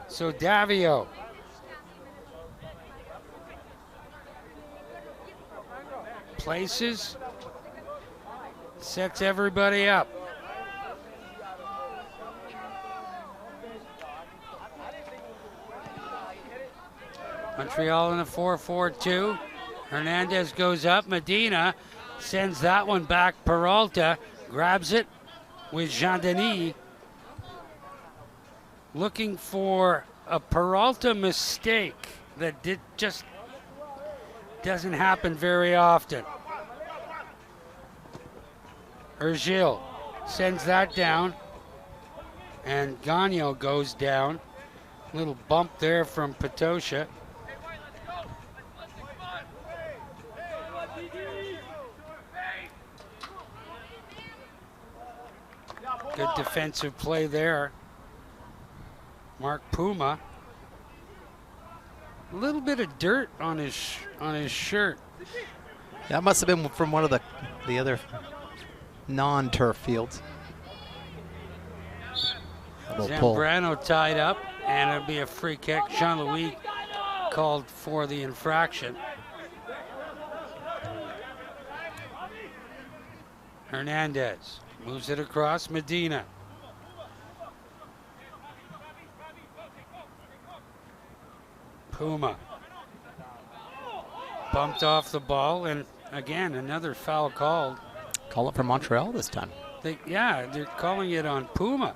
A: So Davio. Places. Sets everybody up. Montreal in a 4-4-2. Hernandez goes up. Medina sends that one back. Peralta grabs it with Jean-Denis. Looking for a Peralta mistake that just doesn't happen very often. Urgil sends that down, and Gagno goes down. Little bump there from Petosha. Good defensive play there. Mark Puma. A little bit of dirt on his shirt.
B: That must have been from one of the other non-turf fields.
A: Zambrano tied up, and it'll be a free kick. Jean-Louis called for the infraction. Hernandez moves it across. Medina. Puma. Bumped off the ball, and again, another foul called.
B: Call it for Montreal this time.
A: They're calling it on Puma.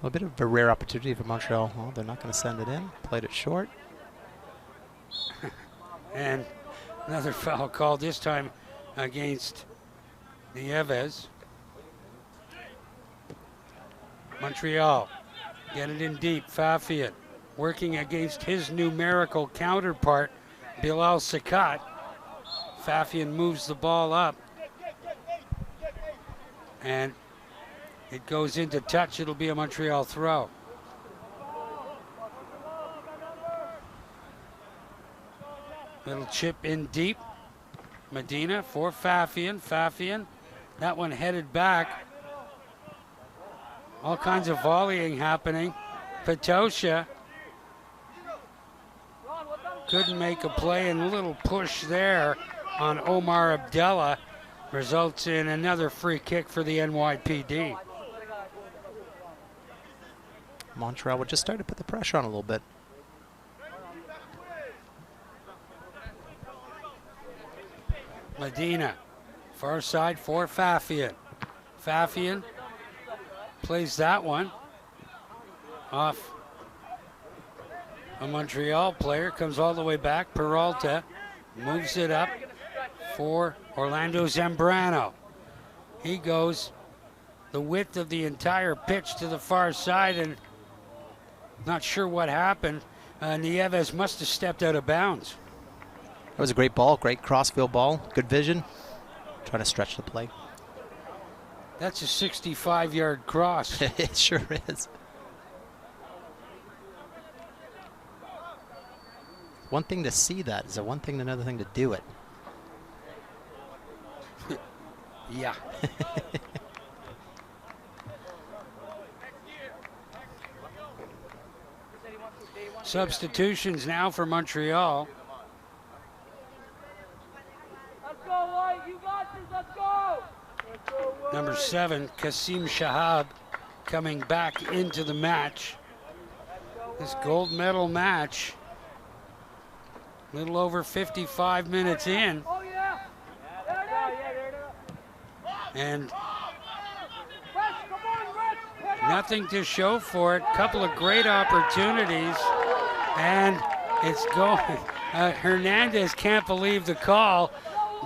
B: A bit of a rare opportunity for Montreal. Well, they're not going to send it in. Played it short.
A: And another foul called, this time against Nieves. Montreal get it in deep. Fafian working against his numerical counterpart, Bilal Sakat. Fafian moves the ball up, and it goes into touch. It'll be a Montreal throw. Little chip in deep. Medina for Fafian. Fafian, that one headed back. All kinds of volleying happening. Petosha couldn't make a play, and a little push there on Omar Abdallah results in another free kick for the NYPD.
B: Montreal would just start to put the pressure on a little bit.
A: Medina, far side for Fafian. Fafian plays that one off a Montreal player, comes all the way back. Peralta moves it up for Orlando Zambrano. He goes the width of the entire pitch to the far side and Not sure what happened. Nieves must have stepped out of bounds.
B: That was a great ball, great crossfield ball, good vision. Trying to stretch the play.
A: That's a 65-yard cross.
B: It sure is. One thing to see that is one thing, another thing to do it.
A: Yeah. Substitutions now for Montreal.
C: Let's go, White. You got this. Let's go.
A: Number 7, Kasim Shahab, coming back into the match. This gold medal match, a little over 55 minutes in.
C: Oh, yeah.
A: And
C: Rex, come on, Rex. Pick up.
A: nothing to show for it. Couple of great opportunities. And it's going. Hernandez can't believe the call,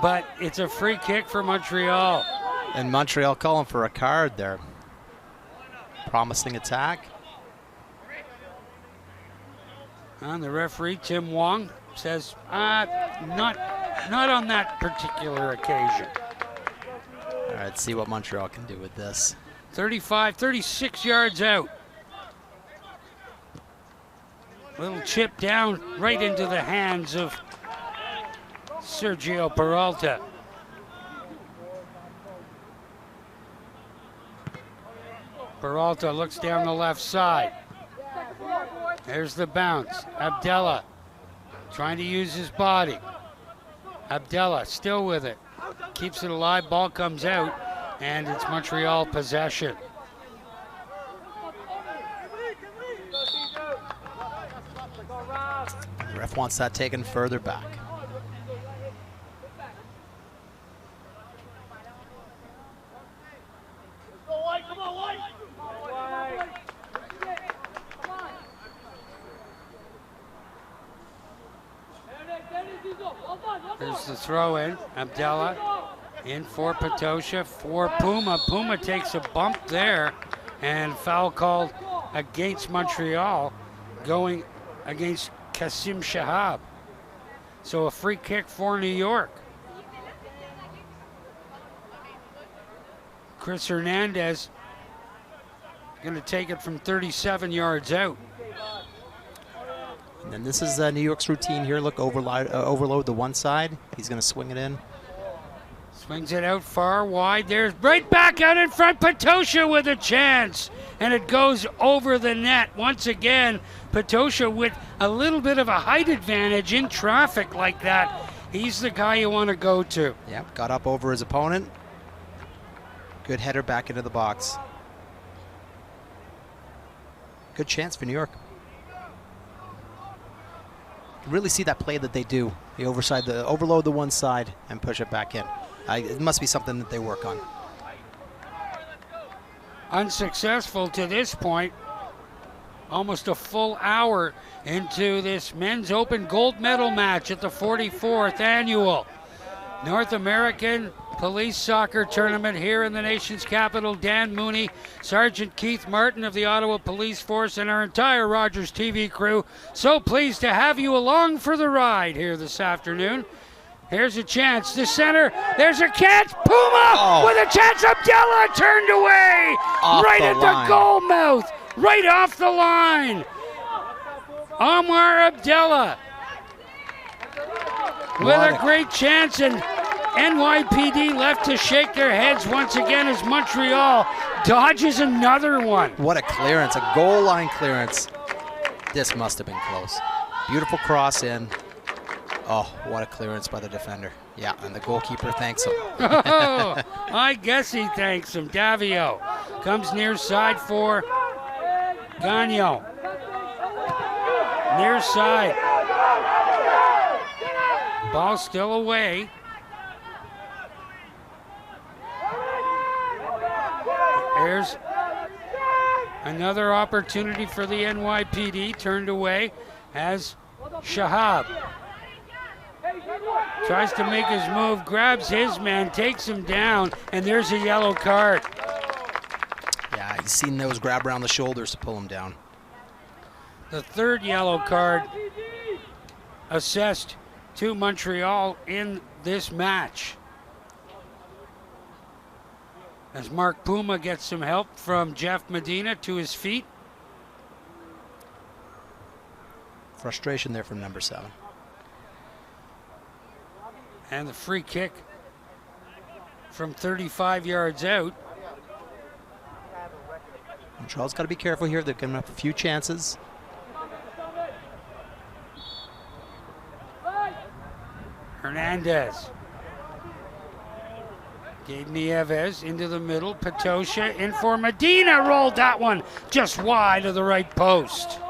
A: but it's a free kick for Montreal.
B: And Montreal calling for a card there. Promising attack.
A: And the referee, Tim Wong, says, not on that particular occasion.
B: All right, let's see what Montreal can do with this.
A: 36 yards out. Little chip down right into the hands of Sergio Peralta. Peralta looks down the left side. There's the bounce. Abdallah trying to use his body. Abdallah still with it. Keeps it alive. Ball comes out, and it's Montreal possession.
B: The ref wants that taken further back.
C: Come on, White.
A: There's the throw in. Abdallah in for Patosha, for Puma. Puma takes a bump there, and foul called against Montreal, going against Kasim Shahab. So a free kick for New York. Chris Hernandez going to take it from 37 yards out.
B: And then this is New York's routine here. Look, overload the one side. He's going to swing it in.
A: Swings it out far wide. There's right back out in front. Patosha with a chance. And it goes over the net. Once again, Patosha with a little bit of a height advantage in traffic like that. He's the guy you want to go to.
B: Yep, got up over his opponent. Good header back into the box. Good chance for New York. You really see that play that they do. They overload the one side and push it back in. It must be something that they work on.
A: Unsuccessful to this point. Almost a full hour into this men's open gold medal match at the 44th annual North American Police Soccer Tournament here in the nation's capital. Dan Mooney, Sergeant Keith Martin of the Ottawa Police Force, and our entire Rogers TV crew. So pleased to have you along for the ride here this afternoon. Here's a chance. The center. There's a catch. Puma with a chance. Abdallah turned away. Right at the goal mouth. Right off the line. Omar Abdallah with a great chance, and NYPD left to shake their heads once again as Montreal dodges another one.
B: What a clearance, a goal line clearance. This must have been close. Beautiful cross in. Oh, what a clearance by the defender. Yeah, and the goalkeeper thanks him.
A: Oh, I guess he thanks him. Davio comes near side for Gagnon. Near side. Ball still away. There's another opportunity for the NYPD, turned away as Shahab tries to make his move, grabs his man, takes him down, and there's a yellow card.
B: Yeah, he's seen those grab around the shoulders to pull him down.
A: the third yellow card assessed to Montreal in this match. As Mark Puma gets some help from Jeff Medina to his feet.
B: Frustration there from number 7.
A: And the free kick from 35 yards out.
B: Montreal's got to be careful here. They've given up a few chances.
A: Hernandez. Gabe Nieves into the middle. Patosha in for Medina. Rolled that one just wide of the right post.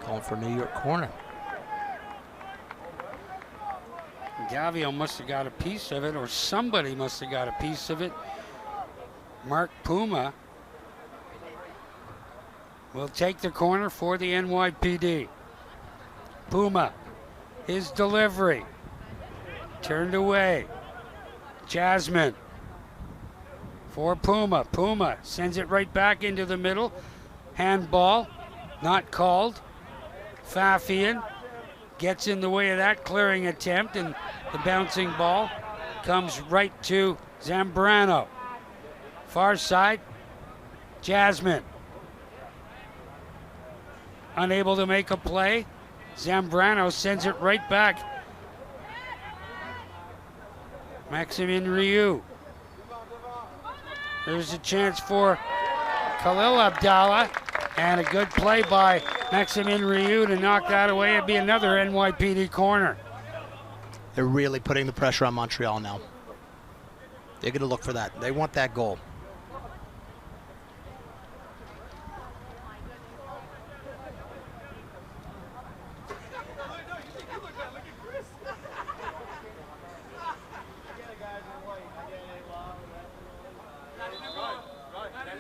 B: Calling for New York corner.
A: Davio must have got a piece of it, or somebody must have got a piece of it. Mark Puma will take the corner for the NYPD. Puma, his delivery, turned away. Jasmine for Puma. Puma sends it right back into the middle. Handball, not called. Fafian gets in the way of that clearing attempt, and the bouncing ball comes right to Zambrano. Far side, Jasmine. Unable to make a play. Zambrano sends it right back. Maximin Ryu. There's a chance for Khalil Abdallah, and a good play by Maximin Ryu to knock that away. It'd be another NYPD corner.
B: They're really putting the pressure on Montreal now. They're going to look for that. They want that goal.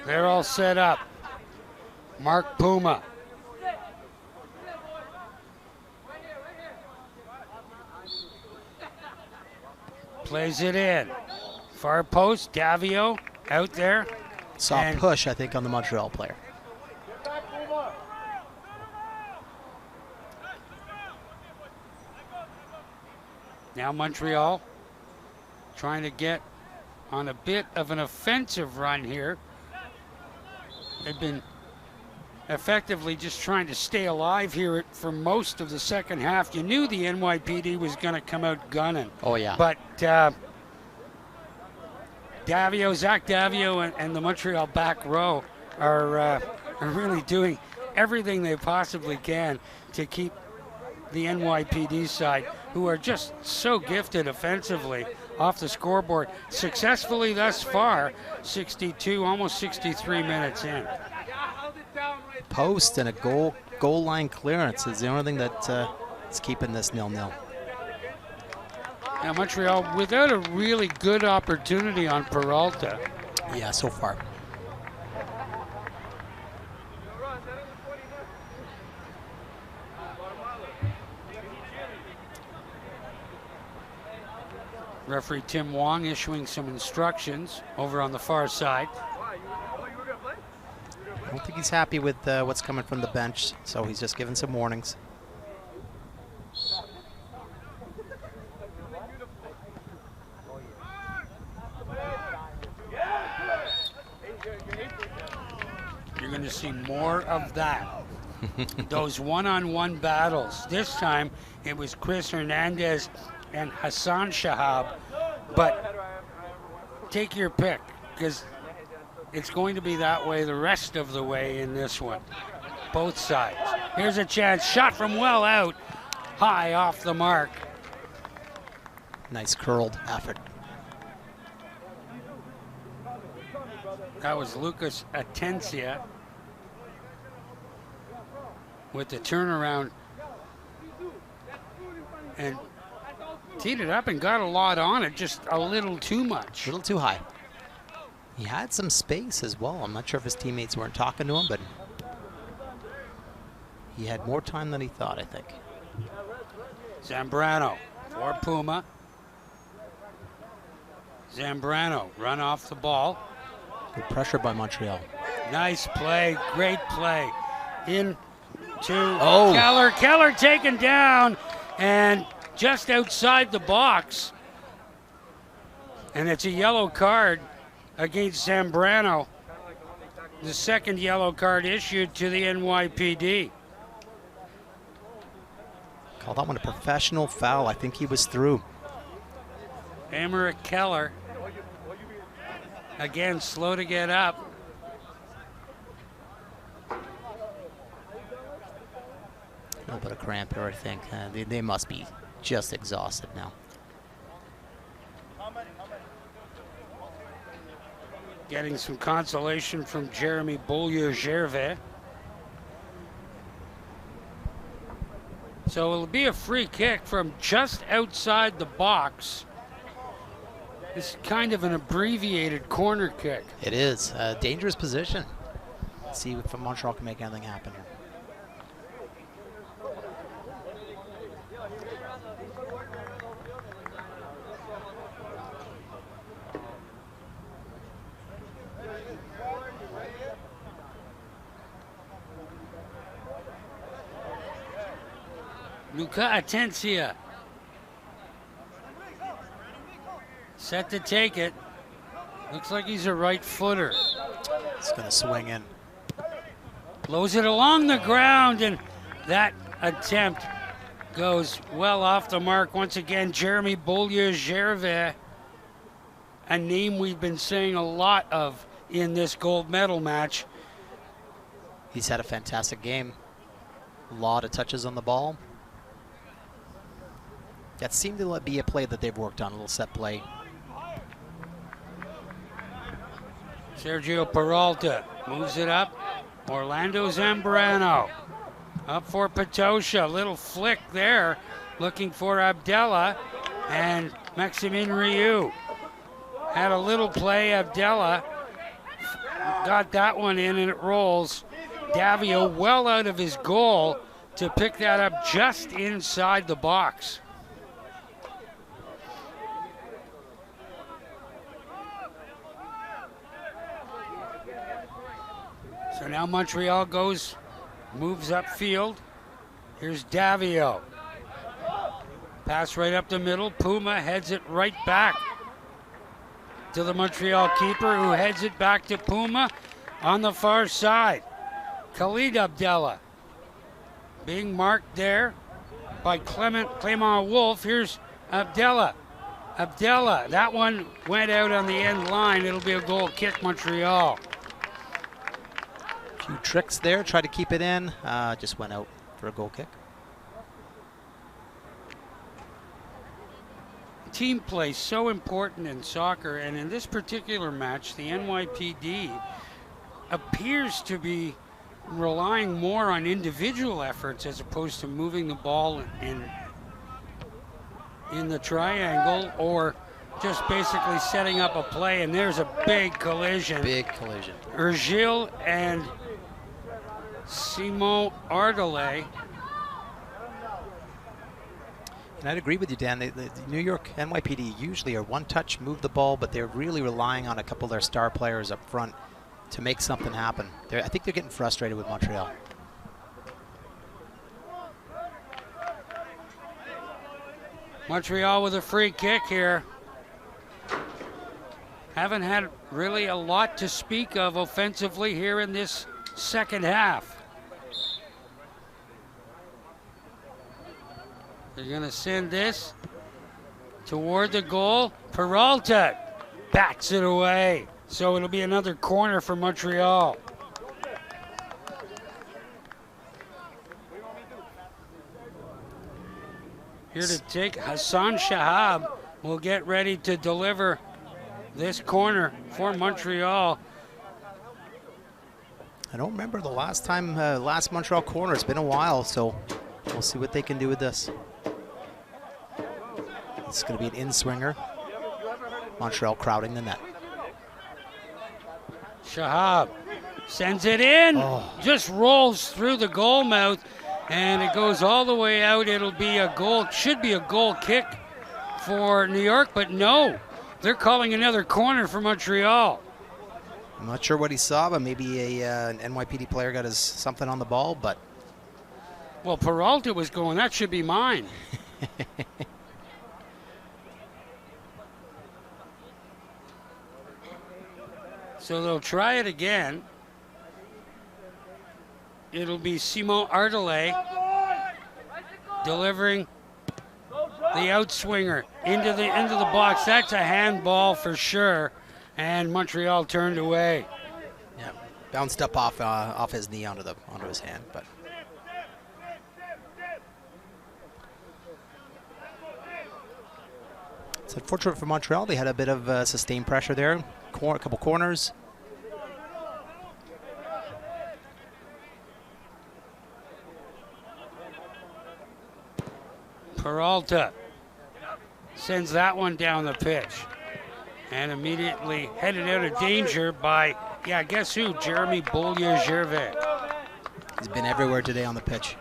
A: They're all set up. Mark Puma. Plays it in. Far post, Davio out there.
B: Soft push, I think, on the Montreal player.
A: Now Montreal trying to get on a bit of an offensive run here. They've been effectively just trying to stay alive here for most of the second half. You knew the NYPD was going to come out gunning.
B: Oh, yeah.
A: But Zach Davio and the Montreal back row are really doing everything they possibly can to keep the NYPD side, who are just so gifted offensively, off the scoreboard successfully thus far. 62, almost 63 minutes in.
B: Post and a goal line clearance is the only thing that is keeping this 0-0.
A: Now Montreal without a really good opportunity on Peralta.
B: Yeah, so far.
A: Referee Tim Wong issuing some instructions over on the far side.
B: I don't think he's happy with what's coming from the bench, so he's just giving some warnings.
A: You're going to see more of that. Those one-on-one battles. This time it was Chris Hernandez and Hassan Shahab, but take your pick, because it's going to be that way the rest of the way in this one. Both sides. Here's a chance, shot from well out, high off the mark.
B: Nice curled effort.
A: That was Lucas Atencia with the turnaround, and teed it up and got a lot on it, just a little too much.
B: A little too high. He had some space as well. I'm not sure if his teammates weren't talking to him, but he had more time than he thought, I think.
A: Zambrano for Puma. Zambrano run off the ball.
B: Good pressure by Montreal.
A: Nice play, great play. In to Keller. Keller taken down and just outside the box. And it's a yellow card against Zambrano. The second yellow card issued to the NYPD.
B: Call that one a professional foul. I think he was through.
A: Emmerich Keller. Again, slow to get up.
B: A little bit of cramp here, I think. They must be just exhausted now.
A: Getting some consolation from Jeremy Beaulieu-Gervais. So it'll be a free kick from just outside the box. This is kind of an abbreviated corner kick.
B: It is a dangerous position. Let's see if Montreal can make anything happen here.
A: Luca Atencia. Set to take it. Looks like he's a right footer.
B: It's going to swing in.
A: Blows it along the ground, and that attempt goes well off the mark. Once again, Jeremy Beaulieu-Gervais, a name we've been saying a lot of in this gold medal match.
B: He's had a fantastic game. A lot of touches on the ball. That seemed to be a play that they've worked on, a little set play.
A: Sergio Peralta moves it up. Orlando Zambrano up for Patosha. Little flick there, looking for Abdella, and Maximin Rioux had a little play. Abdella got that one in, and it rolls. Davio well out of his goal to pick that up just inside the box. So now Montreal moves upfield. Here's Davio. Pass right up the middle. Puma heads it right back to the Montreal keeper, who heads it back to Puma on the far side. Khalid Abdella being marked there by Clement Wolf. Here's Abdella. Abdella, that one went out on the end line. It'll be a goal kick, Montreal.
B: Few tricks there, tried to keep it in, just went out for a goal kick.
A: Team play so important in soccer, and in this particular match, the NYPD appears to be relying more on individual efforts as opposed to moving the ball in the triangle, or just basically setting up a play. And there's a big collision.
B: Big collision.
A: Urgil and Simon Ardelais.
B: And I'd agree with you, Dan. The New York NYPD usually are one touch, move the ball, but they're really relying on a couple of their star players up front to make something happen. I think they're getting frustrated with Montreal.
A: Montreal with a free kick here. Haven't had really a lot to speak of offensively here in this second half. They're going to send this toward the goal. Peralta bats it away. So it'll be another corner for Montreal. Here to take Hassan Shahab will get ready to deliver this corner for Montreal.
B: I don't remember the last time, last Montreal corner. It's been a while, so we'll see what they can do with this. It's going to be an in-swinger. Montreal crowding the net.
A: Shahab sends it in, just rolls through the goal mouth, and it goes all the way out. It'll be a goal, should be a goal kick for New York, but no. They're calling another corner for Montreal.
B: I'm not sure what he saw, but maybe an NYPD player got his something on the ball, but
A: Well, Peralta was going, that should be mine. So they'll try it again. It'll be Simon Ardelais delivering the outswinger into the box. That's a handball for sure, and Montreal turned away.
B: yeah, bounced up off his knee onto his hand, but. It's unfortunate for Montreal. They had a bit of sustained pressure there. A couple corners.
A: Peralta sends that one down the pitch and immediately headed out of danger by, guess who? Jeremy Beaulieu-Gervais.
B: He's been everywhere today on the pitch.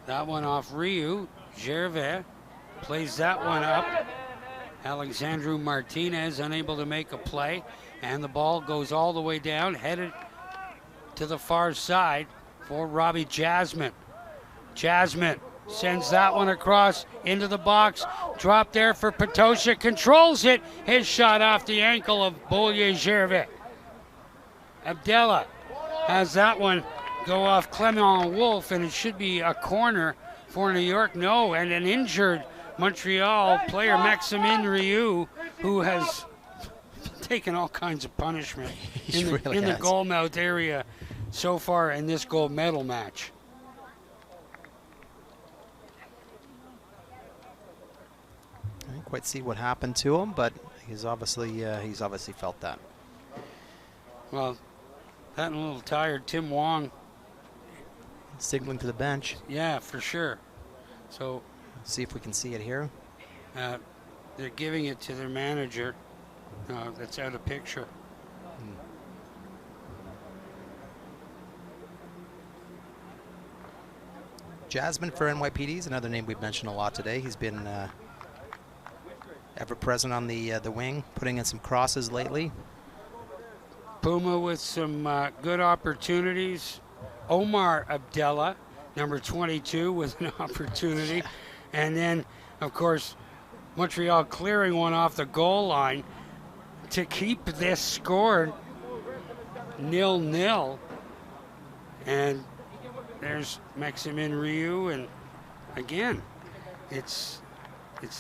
A: That one off Ryu. Gervais plays that one up. Alexandru Martinez unable to make a play, and the ball goes all the way down, headed to the far side for Robbie Jasmine. Jasmine sends that one across into the box. Drop there for Patosha. Controls it. His shot off the ankle of Beaulieu-Gervais. Abdella has that one go off Clement Wolf, and it should be a corner for New York. No, and an injured Montreal player, Maximin Rioux, who has taken all kinds of punishment in the goal mouth area so far in this gold medal match.
B: I didn't quite see what happened to him, but he's obviously felt that.
A: Well, that and a little tired Tim Wong.
B: Signaling to the bench.
A: Yeah, for sure. So
B: let's see if we can see it here.
A: They're giving it to their manager. That's out of picture.
B: Jasmine for NYPD is another name we've mentioned a lot today. He's been ever present on the wing, putting in some crosses lately.
A: Puma with some good opportunities. Omar Abdella, number 22, with an opportunity. And then, of course, Montreal clearing one off the goal line to keep this score 0-0. And there's Maximin Rioux, and again, it's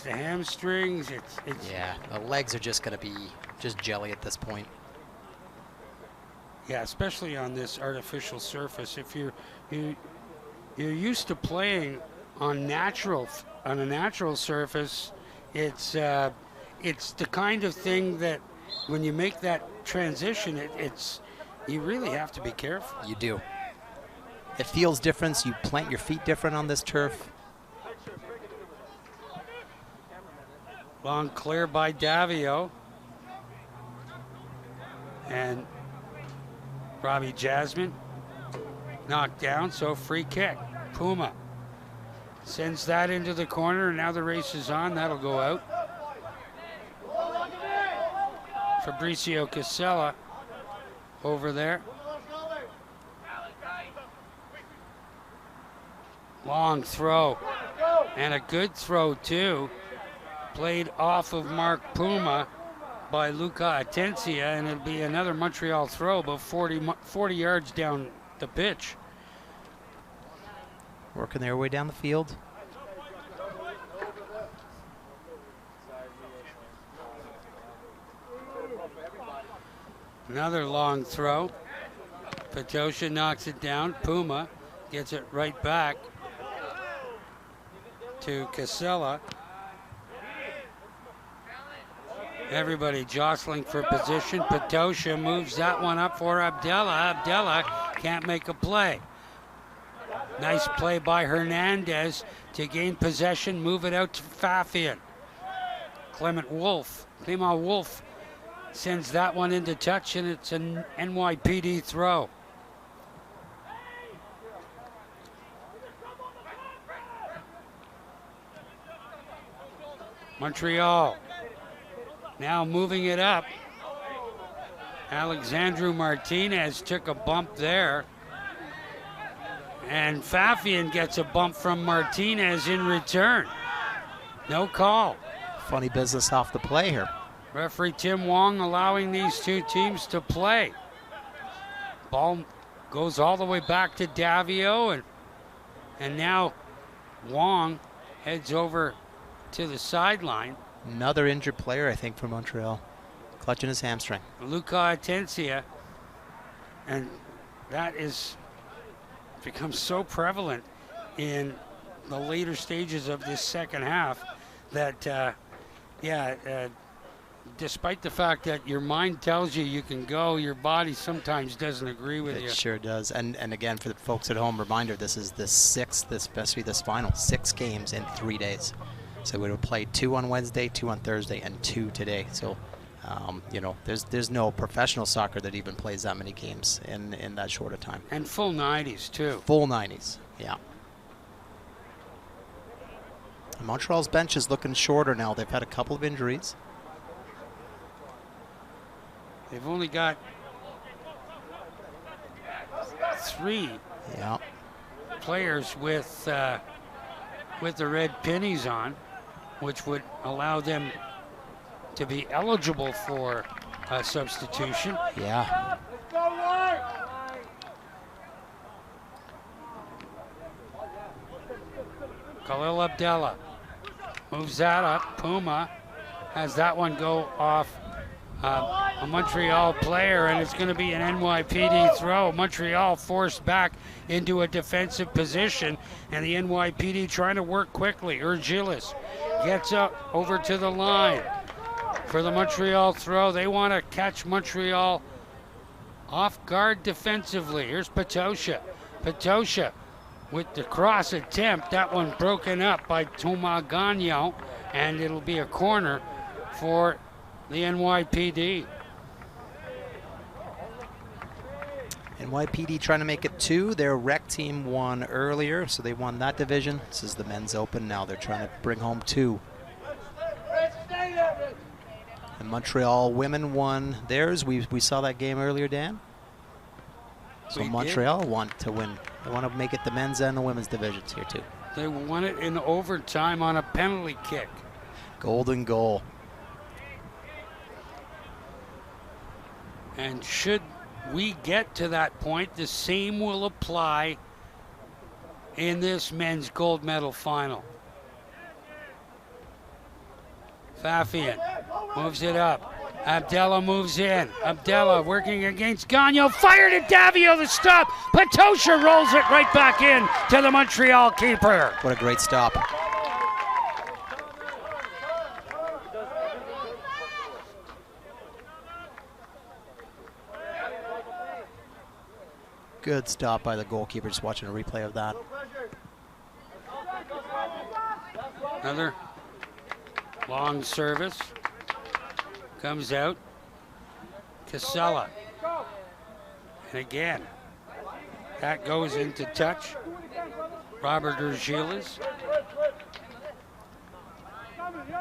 A: the hamstrings. It's
B: yeah, the legs are just going to be just jelly at this point.
A: Yeah, especially on this artificial surface. If you're used to playing on a natural surface, it's the kind of thing that when you make that transition, you really have to be careful.
B: You do. It feels different. You plant your feet different on this turf.
A: Long clear by Davio. And Robbie Jasmine knocked down, so free kick. Puma sends that into the corner, and now the race is on. That'll go out. Fabricio Casella over there. Long throw, and a good throw too. Played off of Mark Puma by Luca Atencia, and it'll be another Montreal throw about 40 yards down the pitch.
B: Working their way down the field.
A: Another long throw. Patosha knocks it down. Puma gets it right back to Casella. Everybody jostling for position. Patosha moves that one up for Abdella. Abdella can't make a play. Nice play by Hernandez to gain possession, move it out to Fafian. Clement Wolf sends that one into touch, and it's an NYPD throw. Montreal now moving it up. Alexandru Martinez took a bump there. And Fafian gets a bump from Martinez in return. No call.
B: Funny business off the play here.
A: Referee Tim Wong allowing these two teams to play. Ball goes all the way back to Davio, and now Wong heads over to the sideline.
B: Another injured player, I think, for Montreal. Clutching his hamstring.
A: Luca Atencia, and that is becomes so prevalent in the later stages of this second half that, despite the fact that your mind tells you you can go, your body sometimes doesn't agree with you.
B: It sure does. And again, for the folks at home, reminder, this is the sixth, especially this final, 6 games in 3 days. So we would play 2 on Wednesday, 2 on Thursday, and 2 today. So, there's no professional soccer that even plays that many games in that short a time.
A: And full 90s, too.
B: Full 90s, yeah. And Montreal's bench is looking shorter now. They've had a couple of injuries.
A: They've only got 3 players with the red pennies on, which would allow them to be eligible for a substitution.
B: Yeah.
A: Khalil Abdallah moves that up. Puma has that one go off a Montreal player, and it's going to be an NYPD throw. Montreal forced back into a defensive position, and the NYPD trying to work quickly. Urgilis gets up over to the line for the Montreal throw. They want to catch Montreal off guard defensively. Here's Patosha. Patosha with the cross attempt. That one broken up by Tomagano, and it'll be a corner for the NYPD.
B: NYPD trying to make it 2. Their rec team won earlier, so they won that division. This is the men's open now. They're trying to bring home 2. And Montreal women won theirs. We saw that game earlier, Dan. So
A: We
B: Montreal want to win. They want to make it the men's and the women's divisions here too.
A: They won it in overtime on a penalty kick.
B: Golden goal.
A: And should we get to that point, the same will apply in this men's gold medal final. Fafian moves it up. Abdallah moves in. Abdallah working against Gagnon. Fired at Davio, the stop. Patosha rolls it right back in to the Montreal keeper.
B: What a great stop. Good stop by the goalkeeper. Just watching a replay of that.
A: Another long service. Comes out. Casella. And again, that goes into touch. Robert Urgilis.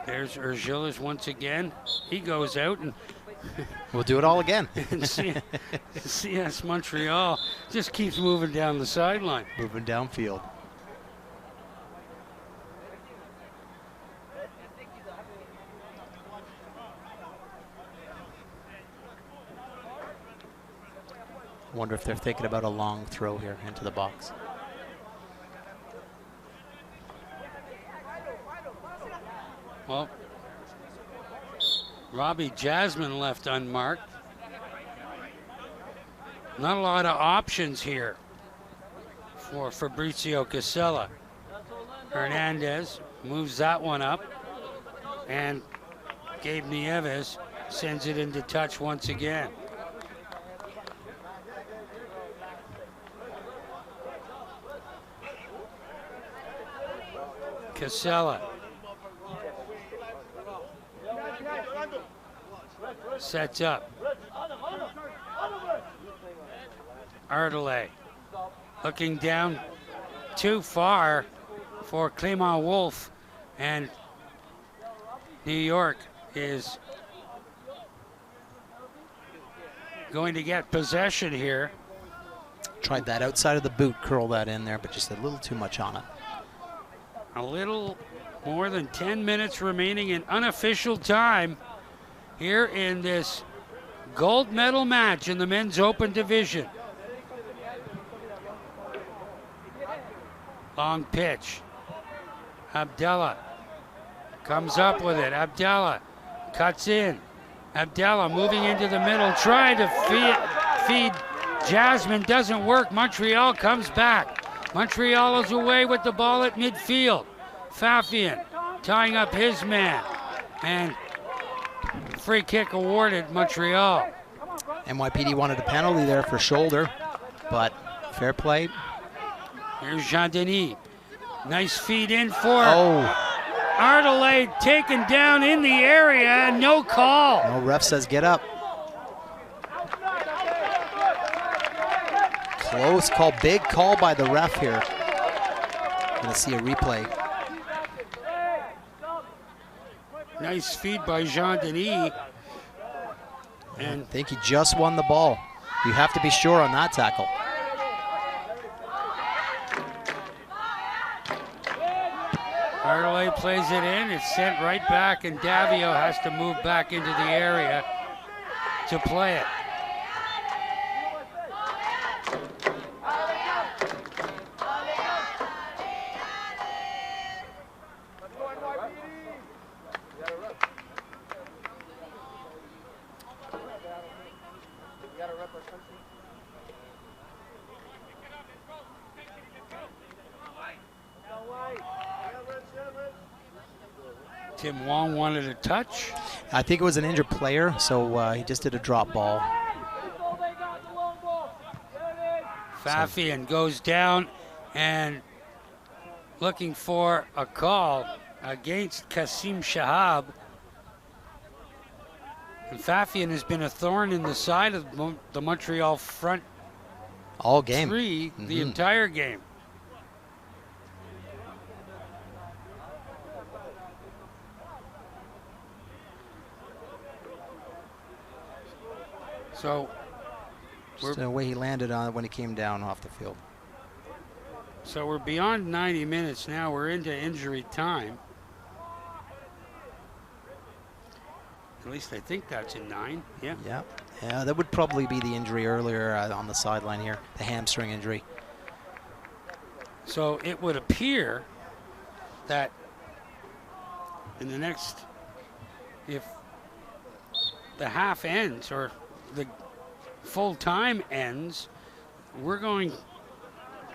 A: There's Urgilis once again. He goes out, and
B: We'll do it all again.
A: and CS Montreal just keeps moving down the sideline.
B: Moving downfield. Wonder if they're thinking about a long throw here into the box.
A: Well, Robbie Jasmine left unmarked. Not a lot of options here for Fabrizio Casella. Hernandez moves that one up, and Gabe Nieves sends it into touch once again. Casella sets up. Ardelay looking down too far for Clément Wolf, and New York is going to get possession here.
B: Tried that outside of the boot, curl that in there, but just a little too much on it.
A: A little more than 10 minutes remaining in unofficial time here in this gold medal match in the men's open division. Long pitch. Abdallah comes up with it. Abdallah cuts in. Abdallah moving into the middle, trying to feed Jasmine. Doesn't work. Montreal comes back. Montreal is away with the ball at midfield. Fafian tying up his man. And free kick awarded Montreal.
B: NYPD wanted a penalty there for shoulder, but fair play.
A: Here's Jean-Denis. Nice feed in for Ardelais, taken down in the area, no call.
B: No, ref says get up. Close call, big call by the ref here. Gonna see a replay.
A: Nice feed by Jean-Denis. And
B: I think he just won the ball. You have to be sure on that tackle.
A: Ardelais plays it in, it's sent right back, and Davio has to move back into the area to play it. Tim Wong wanted a touch.
B: I think it was an injured player, so he just did a drop ball.
A: Fafian goes down and looking for a call against Kasim Shahab. And Fafian has been a thorn in the side of the Montreal front
B: all game.
A: Three, the entire game. So,
B: just the way he landed on it when he came down off the field.
A: So we're beyond 90 minutes now. We're into injury time. At least I think that's in 9. Yeah.
B: Yeah, that would probably be the injury earlier on the sideline here, the hamstring injury.
A: So it would appear that in the next, if the half ends or the full time ends, we're going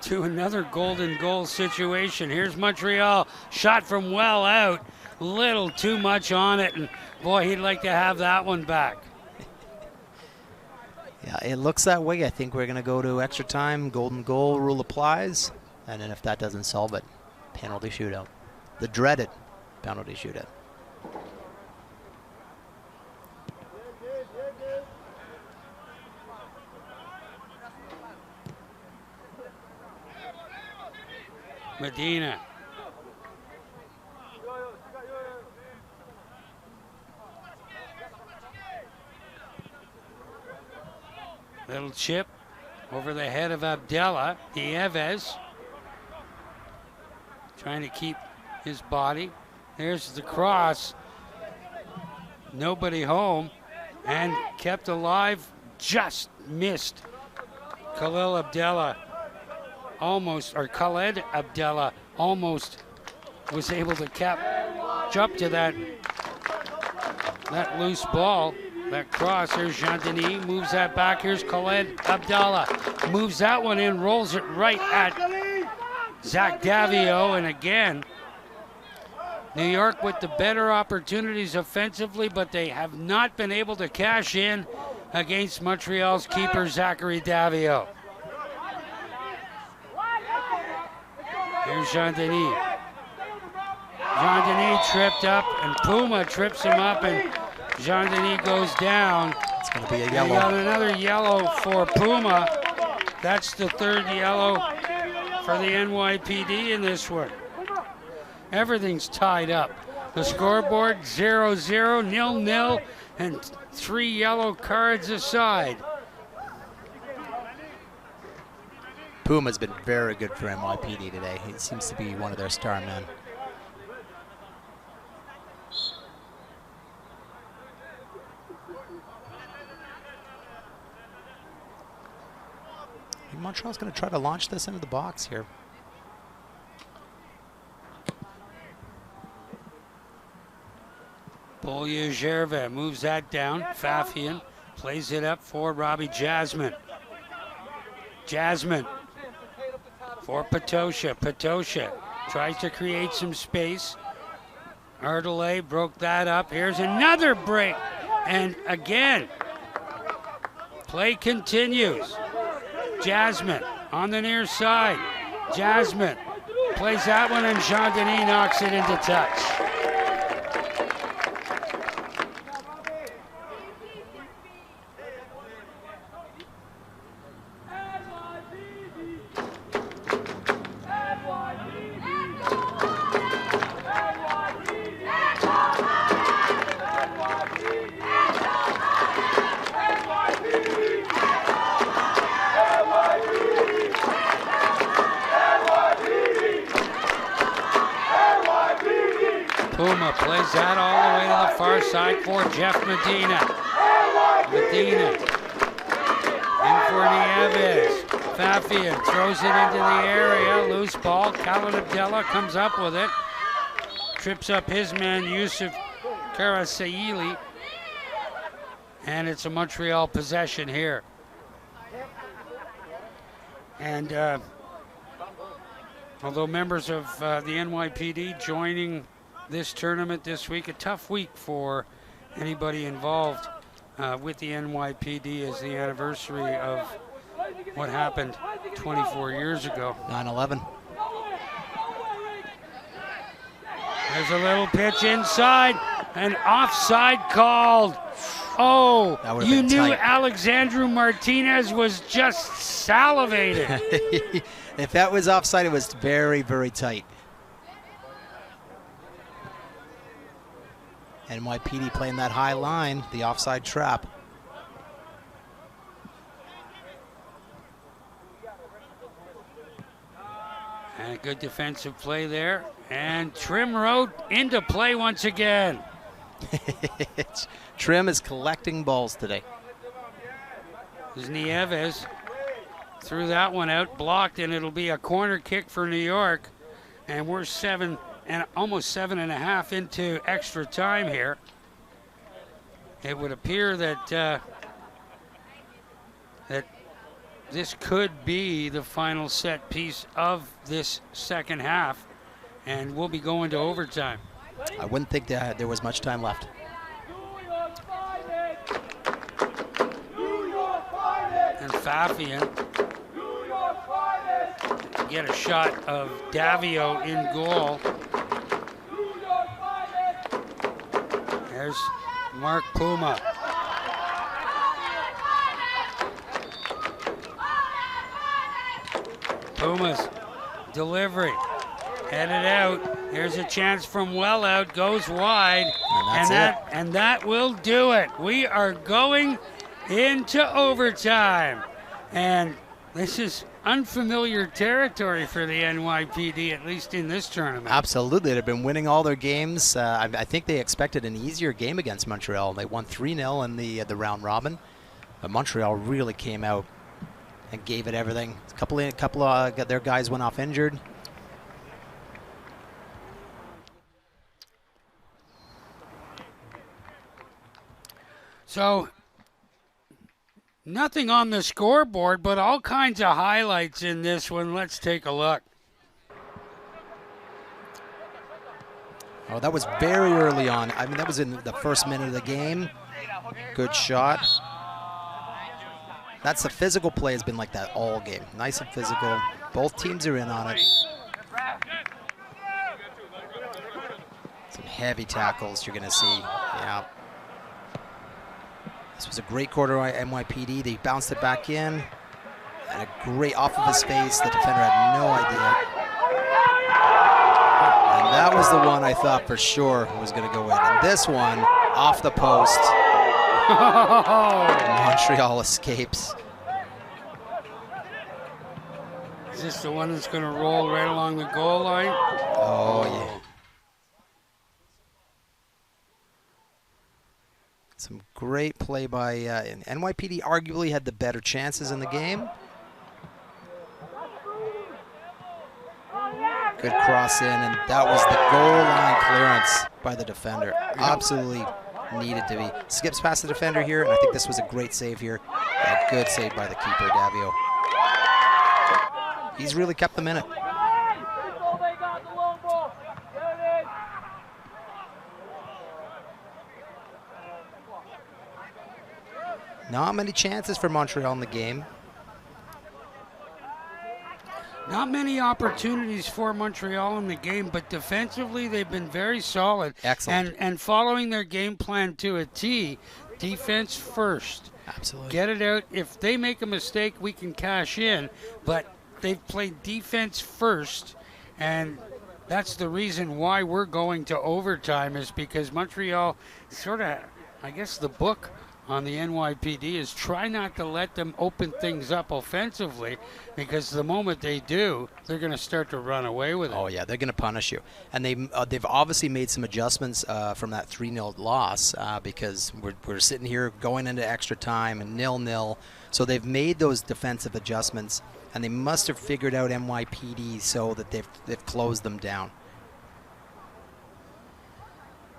A: to another golden goal situation. Here's Montreal, shot from well out, little too much on it, and boy, he'd like to have that one back.
B: Yeah, it looks that way. I think we're going to go to extra time, golden goal rule applies, and then if that doesn't solve it, penalty shootout. The dreaded penalty shootout.
A: Medina. Little chip over the head of Abdallah. Nieves trying to keep his body. There's the cross. Nobody home and kept alive. Just missed. Khalil Abdallah almost, or Khaled Abdallah almost was able to catch up to that loose ball, that cross. Here's Jean-Denis, moves that back. Here's Khaled Abdallah, moves that one in, rolls it right at Zach Davio, and again, New York with the better opportunities offensively, but they have not been able to cash in against Montreal's keeper, Zachary Davio. Here's Jean-Denis. Jean-Denis tripped up, and Puma trips him up, and Jean-Denis goes down.
B: It's going to be a yellow.
A: We got another yellow for Puma. That's the third yellow for the NYPD in this one. Everything's tied up. The scoreboard 0-0, 0-0, and 3 yellow cards aside.
B: Puma's been very good for NYPD today. He seems to be one of their star men. Montreal's going to try to launch this into the box here.
A: Beaulieu-Gervais moves that down. Fafian plays it up for Robbie Jasmine. Jasmine for Patosha. Patosha tries to create some space. Ardelay broke that up. Here's another break. And again, play continues. Jasmine on the near side. Jasmine plays that one, and Jean-Denis knocks it into touch. Puma plays that all the way to the far side for Jeff Medina. Medina in for Nieves. Fafian throws it into the area. Loose ball. Khaled Abdallah comes up with it. Trips up his man, Yusuf Karasaili. And it's a Montreal possession here. And although members of the NYPD joining this tournament this week, a tough week for anybody involved with the NYPD as the anniversary of what happened 24 years ago.
B: 9/11.
A: There's a little pitch inside, an offside called. Oh, you knew
B: tight.
A: Alexandru Martinez was just salivating.
B: If that was offside, it was very, very tight. NYPD playing that high line, the offside trap.
A: And a good defensive play there. And Trim Road into play once again.
B: Trim is collecting balls today.
A: There's Nieves. Threw that one out, blocked, and it'll be a corner kick for New York. And we're almost 7.5 into extra time here. It would appear that that this could be the final set piece of this second half, and we'll be going to overtime.
B: I wouldn't think that there was much time left.
A: And Fafian get a shot of Davio in goal. There's Mark Puma. Puma's delivery. Headed out. There's a chance from well out. Goes wide. And that will do it. We are going into overtime. And this is unfamiliar territory for the NYPD, at least in this tournament.
B: Absolutely. They've been winning all their games. I think they expected an easier game against Montreal. They won 3-0 in the round robin. But Montreal really came out and gave it everything. A couple of their guys went off injured.
A: So, nothing on the scoreboard, but all kinds of highlights in this one. Let's take a look.
B: Oh, that was very early on. I mean, that was in the first minute of the game. Good shot. That's the physical play has been like that all game. Nice and physical. Both teams are in on it. Some heavy tackles you're going to see. Yeah. This was a great quarter by NYPD. They bounced it back in. And a great off of his face. The defender had no idea. And that was the one I thought for sure was going to go in. And this one, off the post. Montreal escapes.
A: Is this the one that's going to roll right along the goal line?
B: Oh, yeah. Some great play by NYPD. Arguably had the better chances in the game. Good cross in, and that was the goal line clearance by the defender. Absolutely needed to be. Skips past the defender here, and I think this was a great save here. A good save by the keeper, Davio. He's really kept them in it. Not many chances for Montreal in the game.
A: Not many opportunities for Montreal in the game, but defensively they've been very solid.
B: Excellent.
A: And following their game plan to a T, defense first.
B: Absolutely.
A: Get it out. If they make a mistake, we can cash in, but they've played defense first, and that's the reason why we're going to overtime, is because Montreal sort of, I guess the book on the NYPD is try not to let them open things up offensively, because the moment they do, they're going to start to run away with it.
B: Oh yeah, they're going to punish you, and they've obviously made some adjustments from that 3-0 loss because we're sitting here going into extra time and 0-0. So they've made those defensive adjustments, and they must have figured out NYPD so that they've closed them down.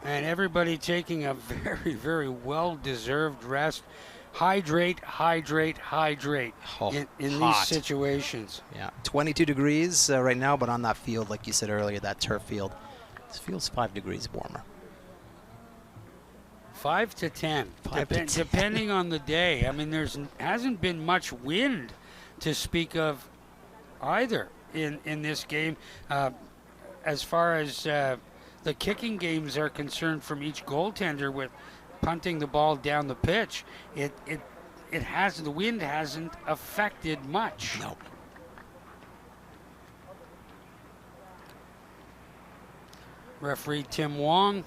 A: And everybody taking a very, very well-deserved rest. Hydrate, hydrate, hydrate in these situations.
B: Yeah, 22 degrees right now, but on that field, like you said earlier, that turf field, it feels 5 degrees warmer.
A: 5 to 10,
B: 5 to 10.
A: Depending on the day. I mean, hasn't been much wind to speak of either in this game. As far as the kicking games are concerned from each goaltender with punting the ball down the pitch, the wind hasn't affected much.
B: No.
A: Referee Tim Wong,